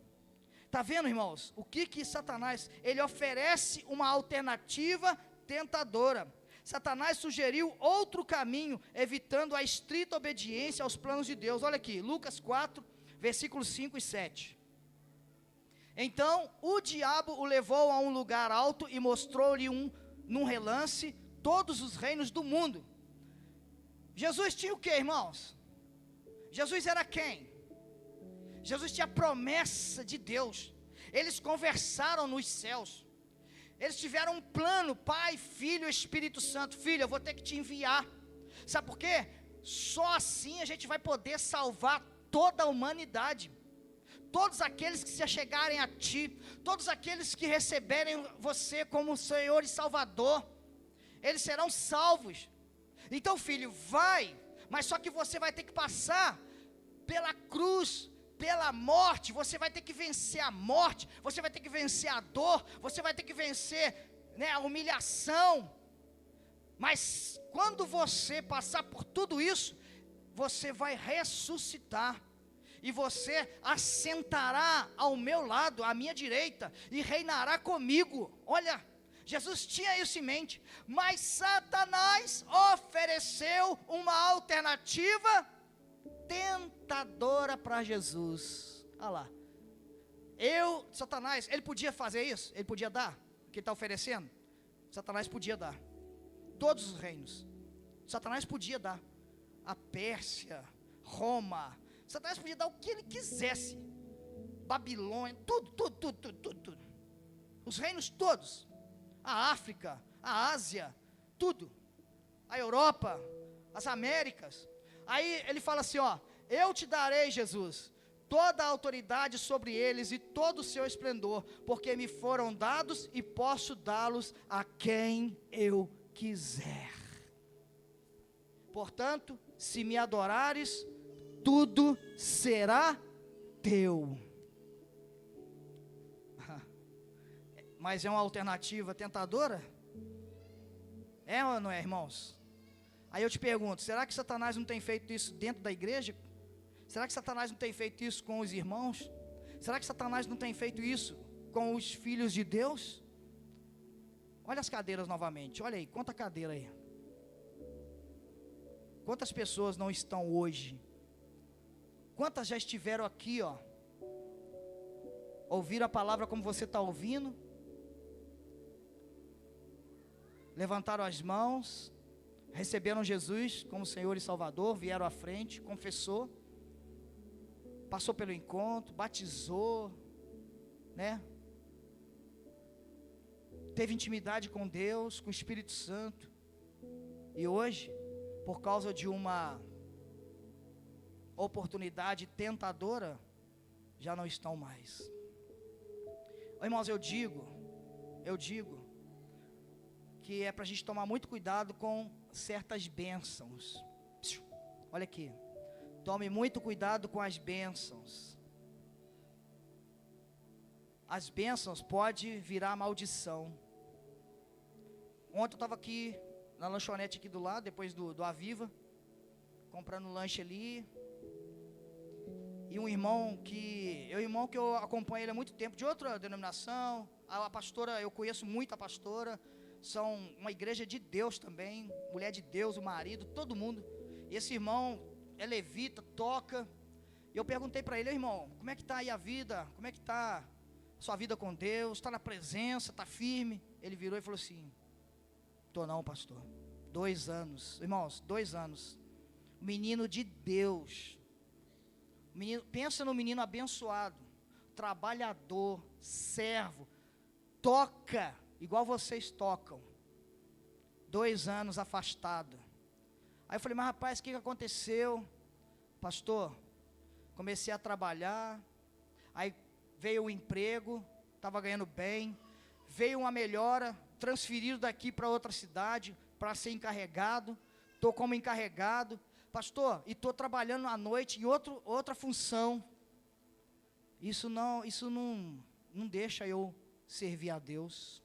Está vendo, irmãos? O que Satanás, ele oferece uma alternativa tentadora. Satanás sugeriu outro caminho, evitando a estrita obediência aos planos de Deus. Olha aqui, Lucas 4, versículos 5 e 7. Então, o diabo o levou a um lugar alto e mostrou-lhe num relance, todos os reinos do mundo. Jesus tinha o que, irmãos? Jesus era quem? Jesus tinha a promessa de Deus. Eles conversaram nos céus. Eles tiveram um plano, Pai, Filho e Espírito Santo. Filho, eu vou ter que te enviar. Sabe por quê? Só assim a gente vai poder salvar toda a humanidade. Todos aqueles que se achegarem a ti, todos aqueles que receberem você como Senhor e Salvador, eles serão salvos. Então, filho, vai, mas só que você vai ter que passar pela cruz, pela morte. Você vai ter que vencer a morte, você vai ter que vencer a dor, você vai ter que vencer, né, a humilhação. Mas quando você passar por tudo isso, você vai ressuscitar, e você assentará ao meu lado, à minha direita, e reinará comigo. Olha, Jesus tinha isso em mente, mas Satanás ofereceu uma alternativa tentadora para Jesus. Olha lá, Satanás, ele podia fazer isso? Ele podia dar o que ele está oferecendo? Satanás podia dar todos os reinos. Satanás podia dar a Pérsia, Roma. Satanás podia dar o que ele quisesse. Babilônia, tudo. Os reinos todos. A África, a Ásia, tudo. A Europa, as Américas. Aí ele fala assim, ó: eu te darei, Jesus, toda a autoridade sobre eles e todo o seu esplendor, porque me foram dados e posso dá-los a quem eu quiser. Portanto, se me adorares, tudo será teu. Mas é uma alternativa tentadora? É ou não é, irmãos? Aí eu te pergunto, será que Satanás não tem feito isso dentro da igreja? Será que Satanás não tem feito isso com os irmãos? Será que Satanás não tem feito isso com os filhos de Deus? Olha as cadeiras novamente, olha aí, conta a cadeira aí. Quantas pessoas não estão hoje? Quantas já estiveram aqui, ó? Ouviram a palavra como você está ouvindo? Levantaram as mãos, receberam Jesus como Senhor e Salvador, vieram à frente, confessou, passou pelo encontro, batizou, né? Teve intimidade com Deus, com o Espírito Santo. E hoje, por causa de uma oportunidade tentadora, já não estão mais. Irmãos, eu digo que é para a gente tomar muito cuidado com certas bênçãos. Olha aqui, Tome muito cuidado com as bênçãos. As bênçãos podem virar maldição. Ontem eu estava aqui na lanchonete aqui do lado, depois do Aviva, comprando lanche ali. E um irmão que eu acompanho ele há muito tempo, de outra denominação. A pastora, eu conheço muito a pastora. São uma igreja de Deus também, mulher de Deus, o marido, todo mundo. E esse irmão é levita, toca. E eu perguntei para ele: irmão, como é que está aí a vida? Como é que está a sua vida com Deus? Está na presença? Está firme? Ele virou e falou assim: estou não, pastor. 2 anos, irmãos, 2 anos. Menino de Deus. Menino, pensa no menino abençoado, trabalhador, servo, toca igual vocês tocam. 2 anos afastado. Aí eu falei: mas rapaz, o que aconteceu? Pastor, comecei a trabalhar, aí veio o emprego, estava ganhando bem, veio uma melhora, transferido daqui para outra cidade, para ser encarregado, estou como encarregado, pastor, e estou trabalhando à noite em outra função. Isso não deixa eu servir a Deus.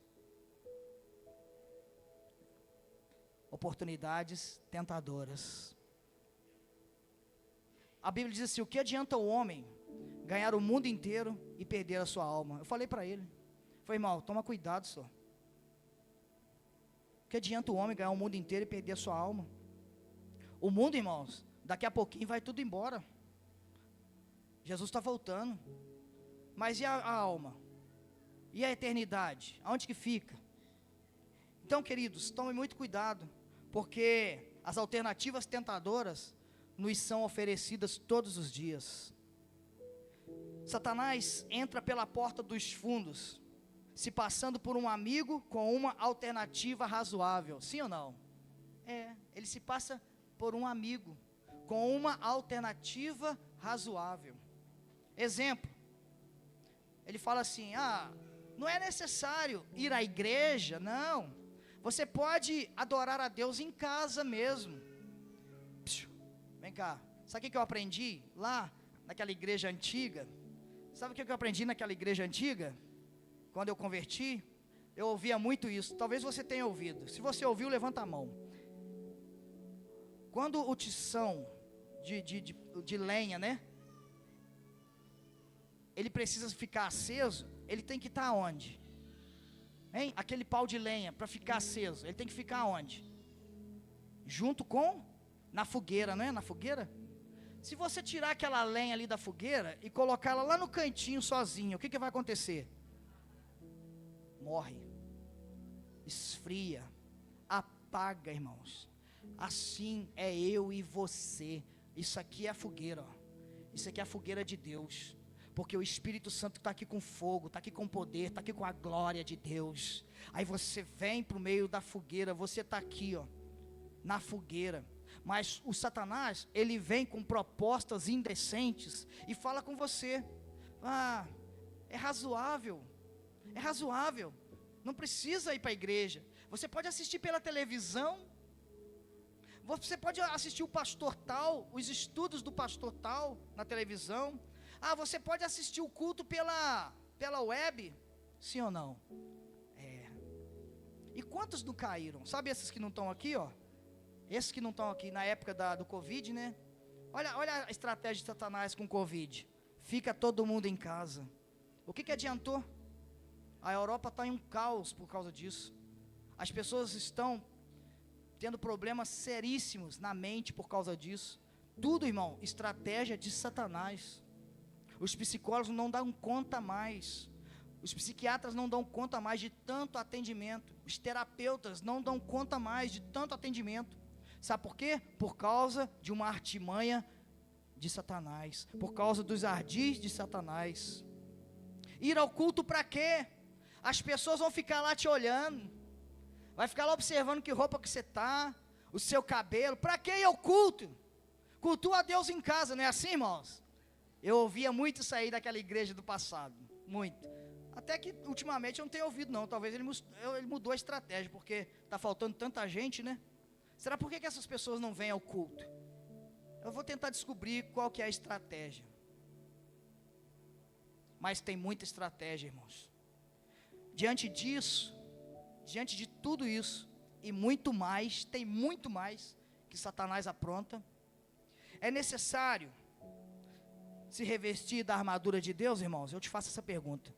Oportunidades tentadoras. A Bíblia diz assim: o que adianta o homem ganhar o mundo inteiro e perder a sua alma? Eu falei para ele, falei: irmão, toma cuidado só. O que adianta o homem ganhar o mundo inteiro e perder a sua alma? O mundo, irmãos, daqui a pouquinho vai tudo embora. Jesus está voltando. Mas e a alma? E a eternidade? Aonde que fica? Então, queridos, tomem muito cuidado, porque as alternativas tentadoras nos são oferecidas todos os dias. Satanás entra pela porta dos fundos, se passando por um amigo com uma alternativa razoável. Sim ou não? Ele se passa por um amigo com uma alternativa razoável. Exemplo, ele fala assim: não é necessário ir à igreja, não. Você pode adorar a Deus em casa mesmo. Vem cá, sabe o que eu aprendi lá naquela igreja antiga? Sabe o que eu aprendi naquela igreja antiga? Quando eu converti, eu ouvia muito isso. Talvez você tenha ouvido. Se você ouviu, levanta a mão. Quando o tição de lenha, né? Ele precisa ficar aceso, ele tem que estar onde? Hein? Aquele pau de lenha, para ficar aceso, ele tem que ficar onde? Junto com? Na fogueira, não é? Na fogueira? Se você tirar aquela lenha ali da fogueira e colocar ela lá no cantinho sozinho, o que vai acontecer? Morre, esfria, apaga, irmãos. Assim é eu e você. Isso aqui é a fogueira, ó. Isso aqui é a fogueira de Deus, porque o Espírito Santo está aqui com fogo, está aqui com poder, está aqui com a glória de Deus. Aí você vem para o meio da fogueira, você está aqui, ó, na fogueira. Mas o Satanás, ele vem com propostas indecentes e fala com você: é razoável, não precisa ir para a igreja, você pode assistir pela televisão, você pode assistir o pastor tal, os estudos do pastor tal na televisão, você pode assistir o culto pela web, sim ou não? E quantos não caíram? Sabe esses que não estão aqui, ó? Esses que não estão aqui na época do Covid, né? Olha a estratégia de Satanás com o Covid. Fica todo mundo em casa. O que adiantou? A Europa está em um caos por causa disso. As pessoas estão tendo problemas seríssimos na mente por causa disso. Tudo, irmão, estratégia de Satanás. Os psicólogos não dão conta mais. Os psiquiatras não dão conta mais de tanto atendimento. Os terapeutas não dão conta mais de tanto atendimento. Sabe por quê? Por causa de uma artimanha de Satanás, por causa dos ardis de Satanás. Ir ao culto para quê? As pessoas vão ficar lá te olhando, vai ficar lá observando que roupa que você está, o seu cabelo. Para que ir ao culto? Cultua a Deus em casa, não é assim, irmãos? Eu ouvia muito isso aí daquela igreja do passado, muito. Até que ultimamente eu não tenho ouvido não, talvez ele mudou a estratégia, porque está faltando tanta gente, né? Será por que essas pessoas não vêm ao culto? Eu vou tentar descobrir qual que é a estratégia. Mas tem muita estratégia, irmãos. Diante disso, diante de tudo isso, e muito mais, tem muito mais que Satanás apronta, é necessário se revestir da armadura de Deus, irmãos? Eu te faço essa pergunta.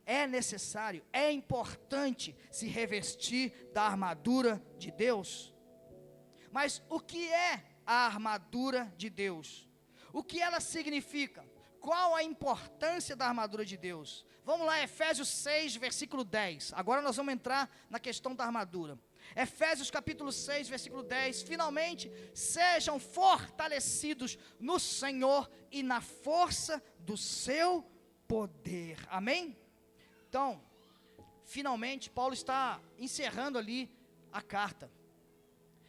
É necessário, é importante se revestir da armadura de Deus? Mas o que é a armadura de Deus? O que ela significa? Qual a importância da armadura de Deus? Vamos lá, Efésios 6, versículo 10. Agora nós vamos entrar na questão da armadura. Efésios capítulo 6, versículo 10. Finalmente, sejam fortalecidos no Senhor e na força do seu poder. Amém? Então, finalmente, Paulo está encerrando ali a carta.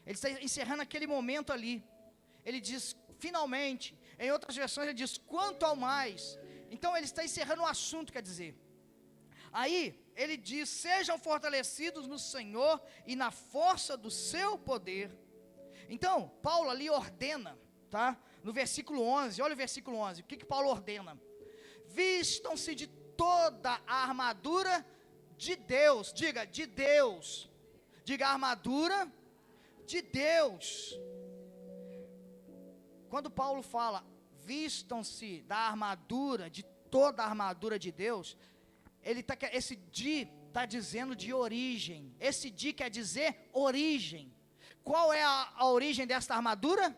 Ele está encerrando aquele momento ali. Ele diz, finalmente. Em outras versões ele diz, quanto ao mais. Então ele está encerrando o assunto, quer dizer. Aí ele diz, sejam fortalecidos no Senhor e na força do seu poder. Então, Paulo ali ordena, tá? No versículo 11, olha o versículo 11. O que Paulo ordena? Vistam-se de toda a armadura de Deus. Diga, de Deus. Diga, armadura de Deus. Quando Paulo fala, vistam-se da armadura, de toda a armadura de Deus, esse de está dizendo de origem. Esse de quer dizer origem. Qual é a origem desta armadura?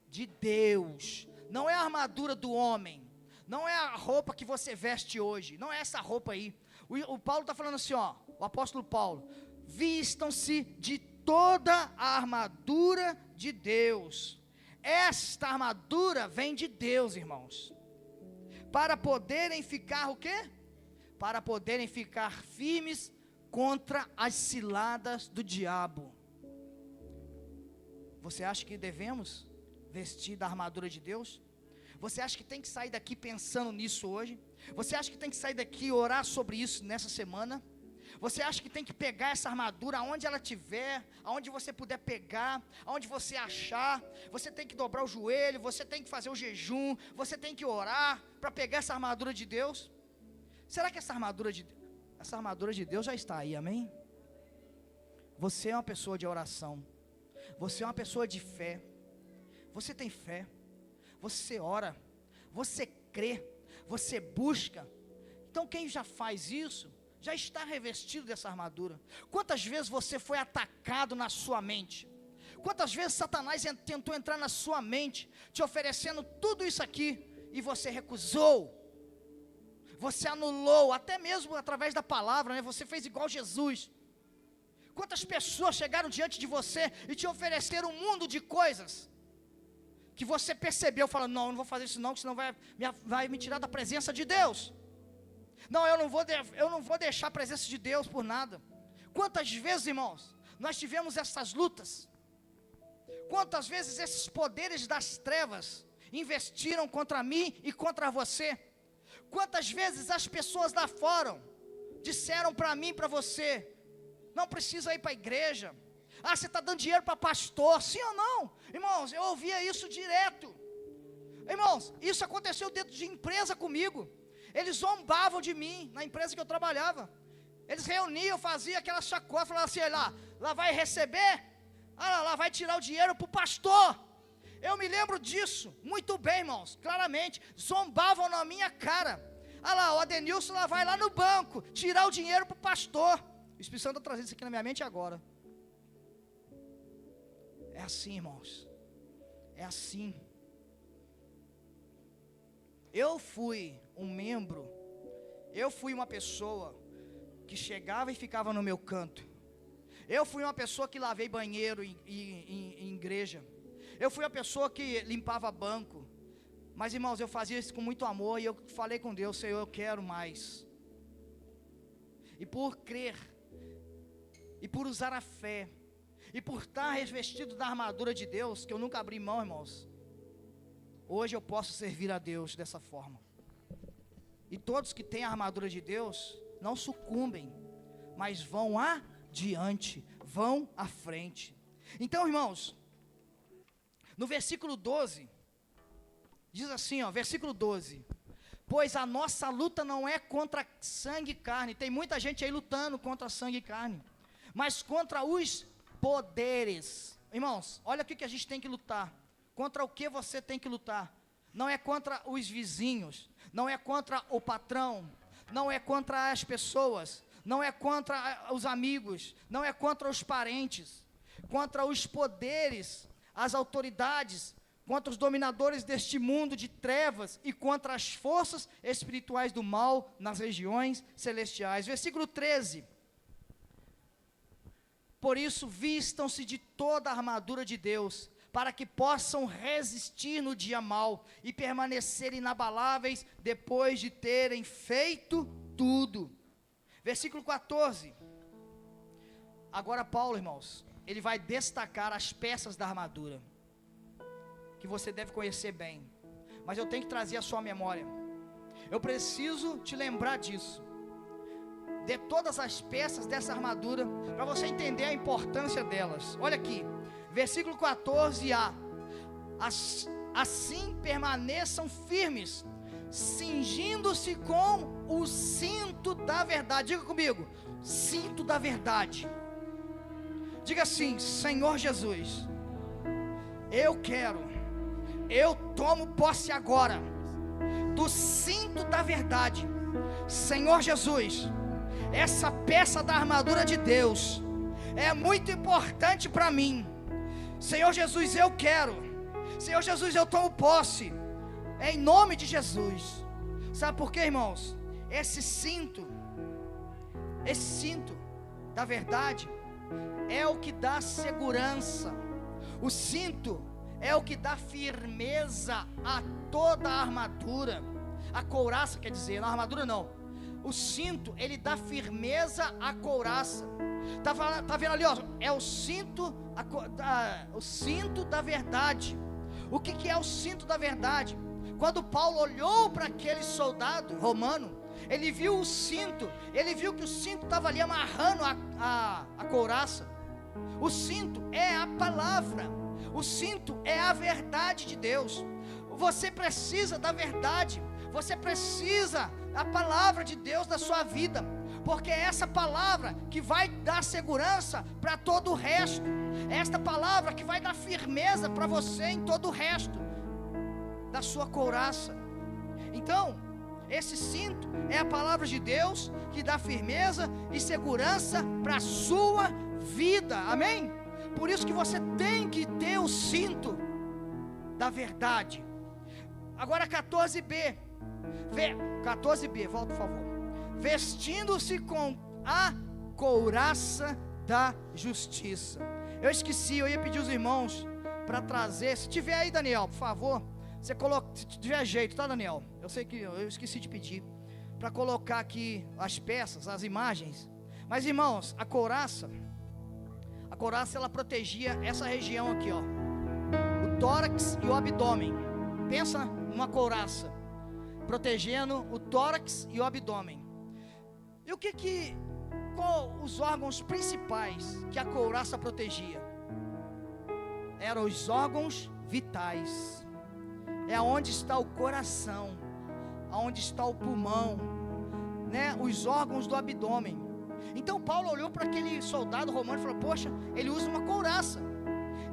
De Deus. Não é a armadura do homem. Não é a roupa que você veste hoje. Não é essa roupa aí. O Paulo está falando assim, ó, o apóstolo Paulo, vistam-se de toda a armadura de Deus. Esta armadura vem de Deus, irmãos, para poderem ficar o quê? Para poderem ficar firmes contra as ciladas do diabo. Você acha que devemos vestir da armadura de Deus? Você acha que tem que sair daqui pensando nisso hoje? Você acha que tem que sair daqui e orar sobre isso nessa semana? Você acha que tem que pegar essa armadura aonde ela estiver, aonde você puder pegar, aonde você achar? Você tem que dobrar o joelho, você tem que fazer o jejum, você tem que orar para pegar essa armadura de Deus? Será que essa armadura de Deus já está aí, amém? Você é uma pessoa de oração, você é uma pessoa de fé, você tem fé, você ora, você crê, você busca. Então quem já faz isso, já está revestido dessa armadura. Quantas vezes você foi atacado na sua mente? Quantas vezes Satanás tentou entrar na sua mente, te oferecendo tudo isso aqui, e você recusou, você anulou, até mesmo através da palavra, né? Você fez igual Jesus. Quantas pessoas chegaram diante de você e te ofereceram um mundo de coisas, que você percebeu, falando, não, eu não vou fazer isso não, senão vai me tirar da presença de Deus. Não, eu não vou deixar a presença de Deus por nada. Quantas vezes, irmãos, nós tivemos essas lutas? Quantas vezes esses poderes das trevas investiram contra mim e contra você? Quantas vezes as pessoas lá fora disseram para mim e para você, não precisa ir para a igreja, você está dando dinheiro para pastor, sim ou não? Irmãos, eu ouvia isso direto. Irmãos, isso aconteceu dentro de empresa comigo. Eles zombavam de mim, na empresa que eu trabalhava. Eles reuniam, faziam aquela chacota, falavam assim, lá vai receber, lá vai tirar o dinheiro para o pastor. Eu me lembro disso, muito bem, irmãos, claramente, zombavam na minha cara. O Adenilson lá vai lá no banco, tirar o dinheiro para o pastor. O Espírito Santo está trazendo isso aqui na minha mente agora. É assim, irmãos, é assim. Eu fui uma pessoa que chegava e ficava no meu canto. Eu fui uma pessoa que lavei banheiro em igreja. Eu fui uma pessoa que limpava banco. Mas, irmãos, eu fazia isso com muito amor e eu falei com Deus, Senhor, eu quero mais. E por crer, e por usar a fé, e por estar revestido da armadura de Deus, que eu nunca abri mão, irmãos, hoje eu posso servir a Deus dessa forma. E todos que têm a armadura de Deus, não sucumbem, mas vão adiante, vão à frente. Então, irmãos, No versículo 12, diz assim, ó, versículo 12: pois a nossa luta não é contra sangue e carne. Tem muita gente aí lutando contra sangue e carne, mas contra os poderes. Irmãos, olha o que a gente tem que lutar. Contra o que você tem que lutar? Não é contra os vizinhos, não é contra o patrão, não é contra as pessoas, não é contra os amigos, não é contra os parentes, contra os poderes, as autoridades, contra os dominadores deste mundo de trevas e contra as forças espirituais do mal nas regiões celestiais. Versículo 13: por isso vistam-se de toda a armadura de Deus, para que possam resistir no dia mau e permanecer inabaláveis depois de terem feito tudo. Versículo 14. Agora Paulo, irmãos, ele vai destacar as peças da armadura, que você deve conhecer bem, mas eu tenho que trazer a sua memória. Eu preciso te lembrar disso, de todas as peças dessa armadura, para você entender a importância delas. Olha aqui, versículo 14a: assim permaneçam firmes, cingindo-se com o cinto da verdade. Diga comigo, cinto da verdade. Diga assim: Senhor Jesus, eu tomo posse agora do cinto da verdade. Senhor Jesus, essa peça da armadura de Deus é muito importante para mim. Senhor Jesus, eu quero. Senhor Jesus, eu tomo posse, em nome de Jesus. Sabe por quê, irmãos? Esse cinto da verdade é o que dá segurança. O cinto é o que dá firmeza a toda a armadura. A couraça, quer dizer, na armadura não. O cinto, ele dá firmeza à couraça. Tá vendo ali, ó? É o cinto, o cinto da verdade. O que é o cinto da verdade? Quando Paulo olhou para aquele soldado romano, ele viu o cinto, ele viu que o cinto estava ali amarrando a couraça. O cinto é a palavra, o cinto é a verdade de Deus. Você precisa da verdade, você precisa da palavra de Deus na sua vida, porque é essa palavra que vai dar segurança para todo o resto, é esta palavra que vai dar firmeza para você em todo o resto da sua couraça. Então, esse cinto é a palavra de Deus que dá firmeza e segurança para a sua vida, amém? Por isso que você tem que ter o cinto da verdade. Agora 14b, 14b, volta por favor. Vestindo-se com a couraça da justiça. Eu esqueci, eu ia pedir os irmãos para trazer, se tiver aí, Daniel, por favor, você coloca, se tiver jeito, tá, Daniel? Eu sei que eu esqueci de pedir para colocar aqui as peças, as imagens. Mas, irmãos, a couraça ela protegia essa região aqui, ó, o tórax e o abdômen. Pensa numa couraça protegendo o tórax e o abdômen. E qual os órgãos principais que a couraça protegia? Eram os órgãos vitais. É onde está o coração, aonde está o pulmão, né? Os órgãos do abdômen. Então Paulo olhou para aquele soldado romano e falou: poxa, ele usa uma couraça.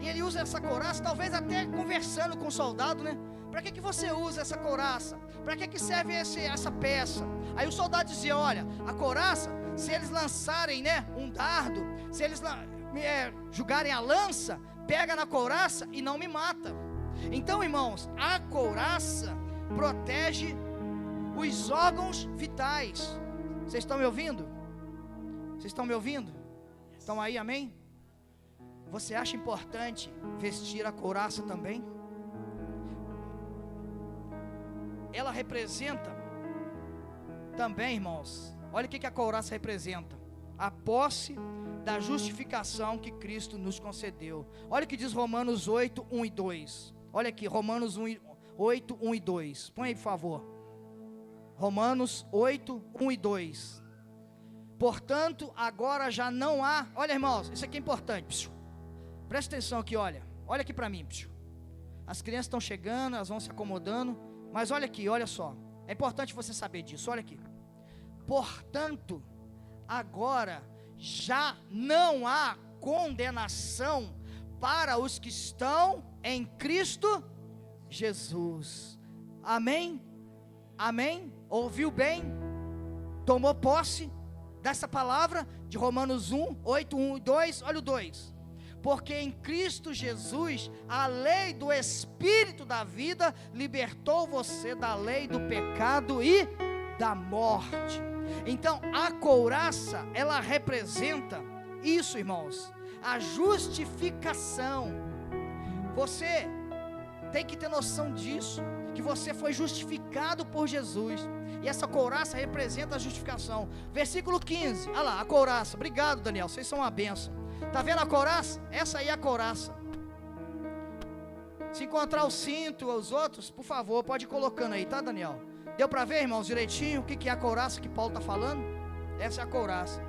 E ele usa essa couraça, talvez até conversando com o soldado, né? Para que você usa essa couraça? Para que serve essa peça? Aí o soldado dizia: olha, a couraça, se eles lançarem, né, um dardo, se eles jogarem a lança, pega na couraça e não me mata. Então, irmãos, a couraça protege os órgãos vitais. Vocês estão me ouvindo? Vocês estão me ouvindo? Estão aí, amém? Você acha importante vestir a couraça também? Ela representa também, irmãos, olha o que a couraça representa: a posse da justificação que Cristo nos concedeu. Olha o que diz Romanos 8, 1 e 2. Olha aqui, Romanos 8, 1 e 2. Põe aí, por favor. Romanos 8, 1 e 2. Portanto, agora já não há. Olha, irmãos, isso aqui é importante. Presta atenção aqui, olha aqui para mim. As crianças estão chegando, elas vão se acomodando. Mas olha aqui, olha só. É importante você saber disso, olha aqui. Portanto, agora já não há condenação para os que estão em Cristo Jesus. Amém? Amém? Ouviu bem? Tomou posse dessa palavra de Romanos 1, 8, 1 e 2, olha o 2. Porque em Cristo Jesus, a lei do Espírito da vida libertou você da lei do pecado e da morte. Então, a couraça, ela representa isso, irmãos, a justificação. Você tem que ter noção disso, que você foi justificado por Jesus. E essa couraça representa a justificação. Versículo 15, olha lá, a couraça. Obrigado, Daniel, vocês são uma bênção. Está vendo a couraça? Essa aí é a couraça. Se encontrar o cinto ou os outros, por favor, pode ir colocando aí, tá, Daniel? Deu para ver, irmãos, direitinho o que é a couraça que Paulo está falando? Essa é a couraça.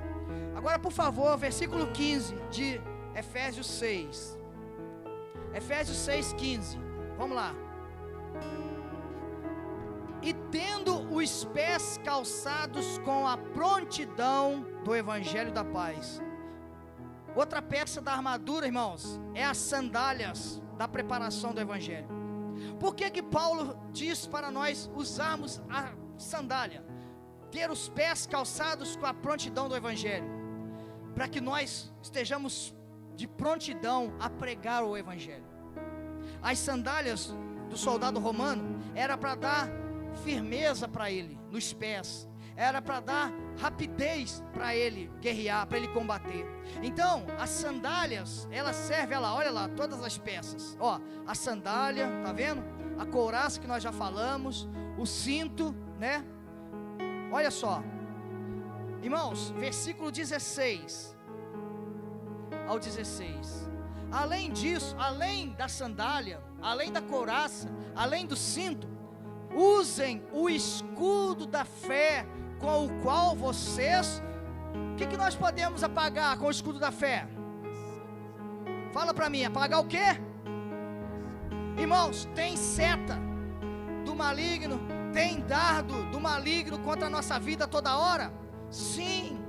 Agora, por favor, versículo 15 de Efésios 6. Efésios 6, 15. Vamos lá. E tendo os pés calçados com a prontidão do Evangelho da paz. Outra peça da armadura, irmãos, é as sandálias da preparação do Evangelho. Por que Paulo diz para nós usarmos a sandália? Ter os pés calçados com a prontidão do Evangelho, para que nós estejamos de prontidão a pregar o Evangelho. As sandálias do soldado romano era para dar firmeza para ele nos pés, era para dar rapidez para ele guerrear, para ele combater. Então, as sandálias, ela serve, olha lá, todas as peças. Ó, a sandália, tá vendo? A couraça que nós já falamos, o cinto, né? Olha só, irmãos, versículo 16 ao 16. Além disso, além da sandália, além da couraça, além do cinto, usem o escudo da fé, com o qual vocês, o que nós podemos apagar com o escudo da fé? Fala para mim, apagar o quê? Irmãos, tem seta do maligno, tem dardo do maligno contra a nossa vida toda hora? Sim,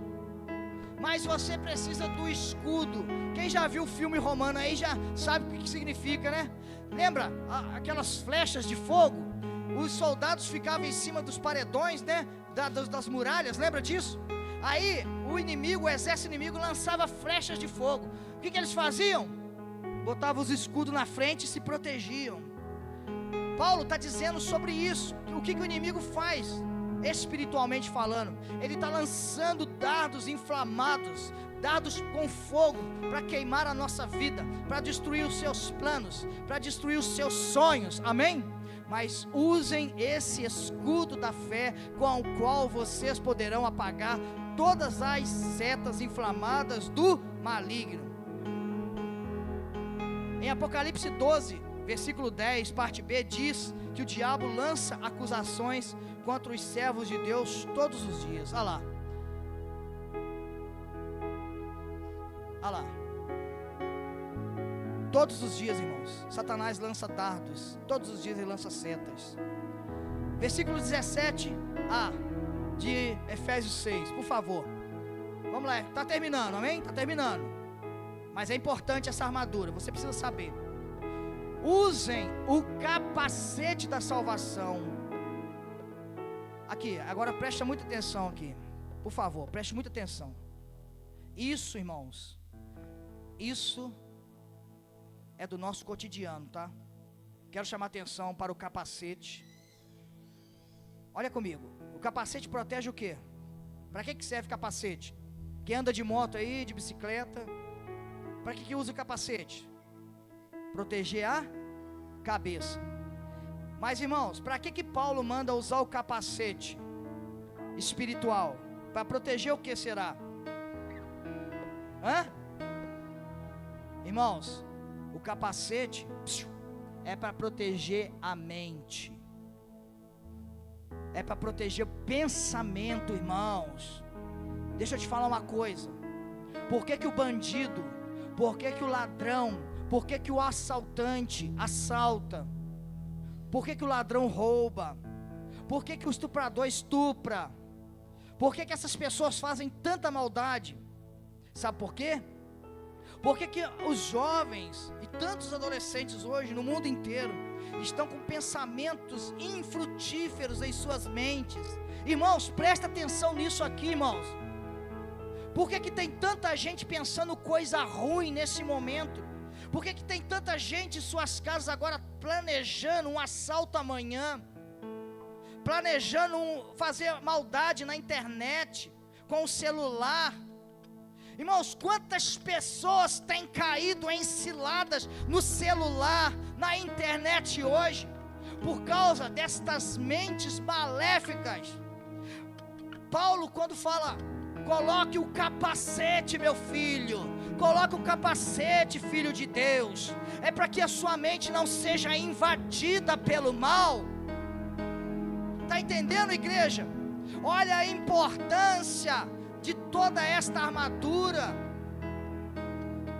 mas você precisa do escudo. Quem já viu o filme romano aí já sabe o que significa, né? Lembra aquelas flechas de fogo? Os soldados ficavam em cima dos paredões, né? Das muralhas, lembra disso? Aí o inimigo, o exército inimigo lançava flechas de fogo. O que eles faziam? Botavam os escudos na frente e se protegiam. Paulo está dizendo sobre isso. O que o inimigo faz? Espiritualmente falando, ele está lançando dardos inflamados, dardos com fogo, para queimar a nossa vida, para destruir os seus planos, para destruir os seus sonhos, amém? Mas usem esse escudo da fé, com o qual vocês poderão apagar todas as setas inflamadas do maligno. Em Apocalipse 12, versículo 10, parte B, diz que o diabo lança acusações contra os servos de Deus todos os dias. Olha lá. Olha lá. Todos os dias, irmãos, Satanás lança dardos. Todos os dias ele lança setas. Versículo 17a de Efésios 6, por favor. Vamos lá, está terminando, amém? Está terminando. Mas é importante essa armadura, você precisa saber. Usem o capacete da salvação. Aqui, agora preste muita atenção aqui. Por favor, preste muita atenção. Isso, irmãos, isso é do nosso cotidiano, tá? Quero chamar atenção para o capacete. Olha comigo, o capacete protege o quê? Para que serve capacete? Quem anda de moto aí, de bicicleta, para que usa o capacete? Proteger a cabeça. Mas, irmãos, para que Paulo manda usar o capacete espiritual? Para proteger o que será? Irmãos, o capacete é para proteger a mente, é para proteger o pensamento, irmãos. Deixa eu te falar uma coisa. Por que o bandido, por que o ladrão, Por que o assaltante assalta? Por que o ladrão rouba? Por que o estuprador estupra? Por que essas pessoas fazem tanta maldade? Sabe por quê? Por que os jovens e tantos adolescentes hoje no mundo inteiro estão com pensamentos infrutíferos em suas mentes? Irmãos, presta atenção nisso aqui, irmãos. Por que tem tanta gente pensando coisa ruim nesse momento? Por que tem tanta gente em suas casas agora planejando um assalto amanhã? Planejando fazer maldade na internet, com o celular? Irmãos, quantas pessoas têm caído em ciladas no celular, na internet hoje, por causa destas mentes maléficas? Paulo, quando fala, coloque o capacete, meu filho, coloque o capacete, filho de Deus, é para que a sua mente não seja invadida pelo mal. Está entendendo, igreja? Olha a importância de toda esta armadura.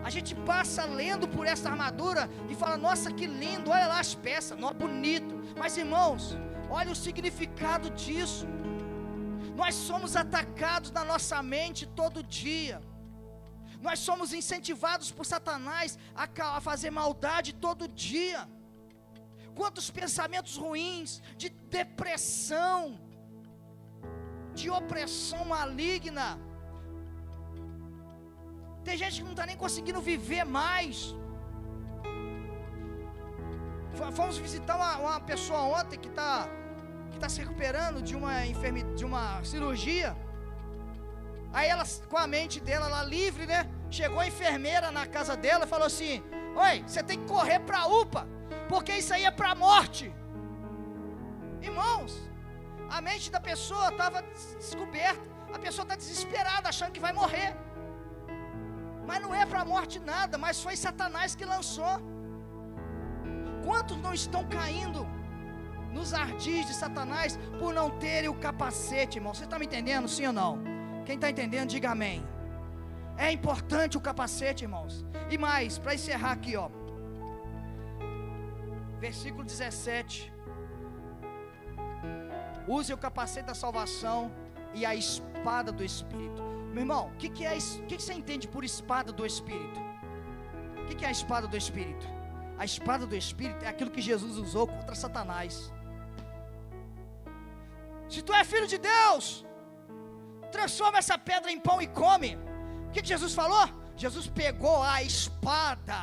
A gente passa lendo por essa armadura e fala, nossa, que lindo, olha lá as peças, não, bonito. Mas irmãos, olha o significado disso. Nós somos atacados na nossa mente todo dia. Nós somos incentivados por Satanás a fazer maldade todo dia. Quantos pensamentos ruins, de depressão, de opressão maligna. Tem gente que não está nem conseguindo viver mais. Fomos visitar uma pessoa ontem que está se recuperando de uma cirurgia. Aí ela, com a mente dela lá livre, né? Chegou a enfermeira na casa dela e falou assim: oi, você tem que correr para a UPA, porque isso aí é para a morte. Irmãos, a mente da pessoa estava descoberta. A pessoa está desesperada, achando que vai morrer. Mas não é para a morte nada, mas foi Satanás que lançou. Quantos não estão caindo nos ardis de Satanás por não terem o capacete, irmão? Você está me entendendo, sim ou não? Quem está entendendo, diga amém. É importante o capacete, irmãos. E mais, para encerrar aqui, ó, versículo 17. Use o capacete da salvação e a espada do Espírito. Meu irmão, o que você entende por espada do Espírito? O que é a espada do Espírito? A espada do Espírito é aquilo que Jesus usou contra Satanás. Se tu é filho de Deus, transforma essa pedra em pão e come. O que Jesus falou? Jesus pegou a espada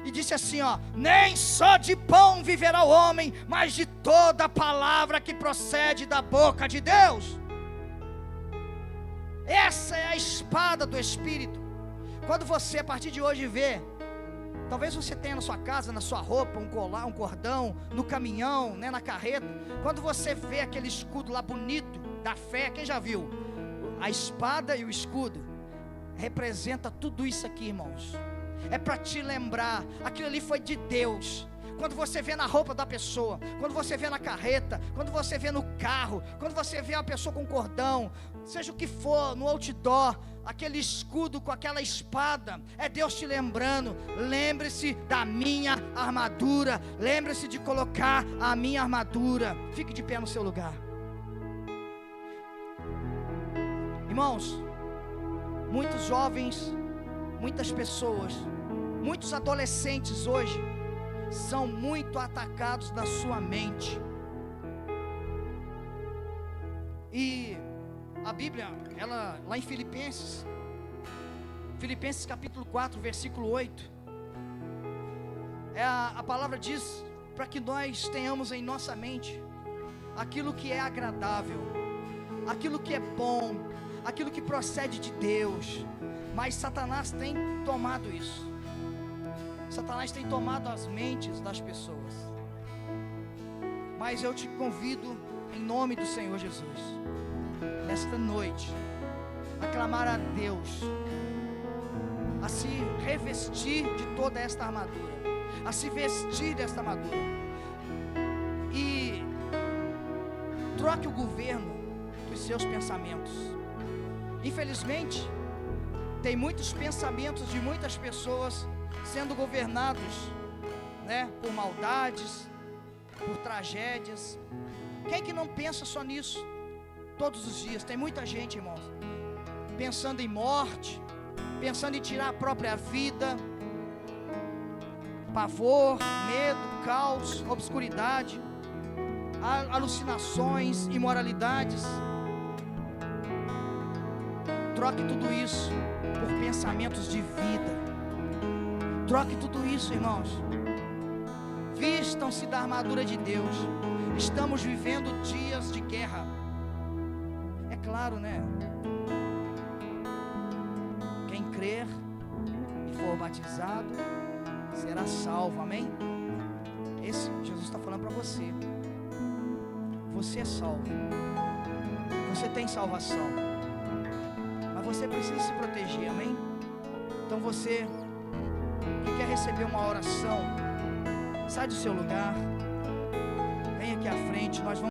e disse assim, ó: nem só de pão viverá o homem, mas de toda a palavra que procede da boca de Deus. Essa é a espada do Espírito. Quando você, a partir de hoje, vê, talvez você tenha na sua casa, na sua roupa, um colar, um cordão, no caminhão, né, na carreta. Quando você vê aquele escudo lá bonito, da fé, quem já viu? A espada e o escudo representa tudo isso aqui, irmãos. É para te lembrar, aquilo ali foi de Deus. Quando você vê na roupa da pessoa, quando você vê na carreta, quando você vê no carro, quando você vê uma pessoa com cordão, seja o que for, no outdoor, aquele escudo com aquela espada, é Deus te lembrando: lembre-se da minha armadura, lembre-se de colocar a minha armadura. Fique de pé no seu lugar. Irmãos, muitos jovens, muitas pessoas, muitos adolescentes hoje são muito atacados na sua mente. E a Bíblia, ela lá em Filipenses capítulo 4, versículo 8, a palavra diz para que nós tenhamos em nossa mente aquilo que é agradável, aquilo que é bom, aquilo que procede de Deus. Mas Satanás tem tomado isso. Satanás tem tomado as mentes das pessoas. Mas eu te convido, em nome do Senhor Jesus, nesta noite, a clamar a Deus, a se revestir de toda esta armadura, a se vestir desta armadura, e troque o governo dos seus pensamentos. Infelizmente, tem muitos pensamentos de muitas pessoas sendo governados, né, por maldades, por tragédias. Quem que não pensa só nisso todos os dias? Tem muita gente, irmãos, pensando em morte, pensando em tirar a própria vida. Pavor, medo, caos, obscuridade, alucinações, imoralidades. Troque tudo isso por pensamentos de vida. Troque tudo isso, irmãos. Vistam-se da armadura de Deus. Estamos vivendo dias de guerra. É claro, né? Quem crer e for batizado será salvo, amém? Esse Jesus está falando para você. Você é salvo. Você tem salvação. Mas você precisa se proteger, amém? Então você que quer receber uma oração, sai do seu lugar, vem aqui à frente, nós vamos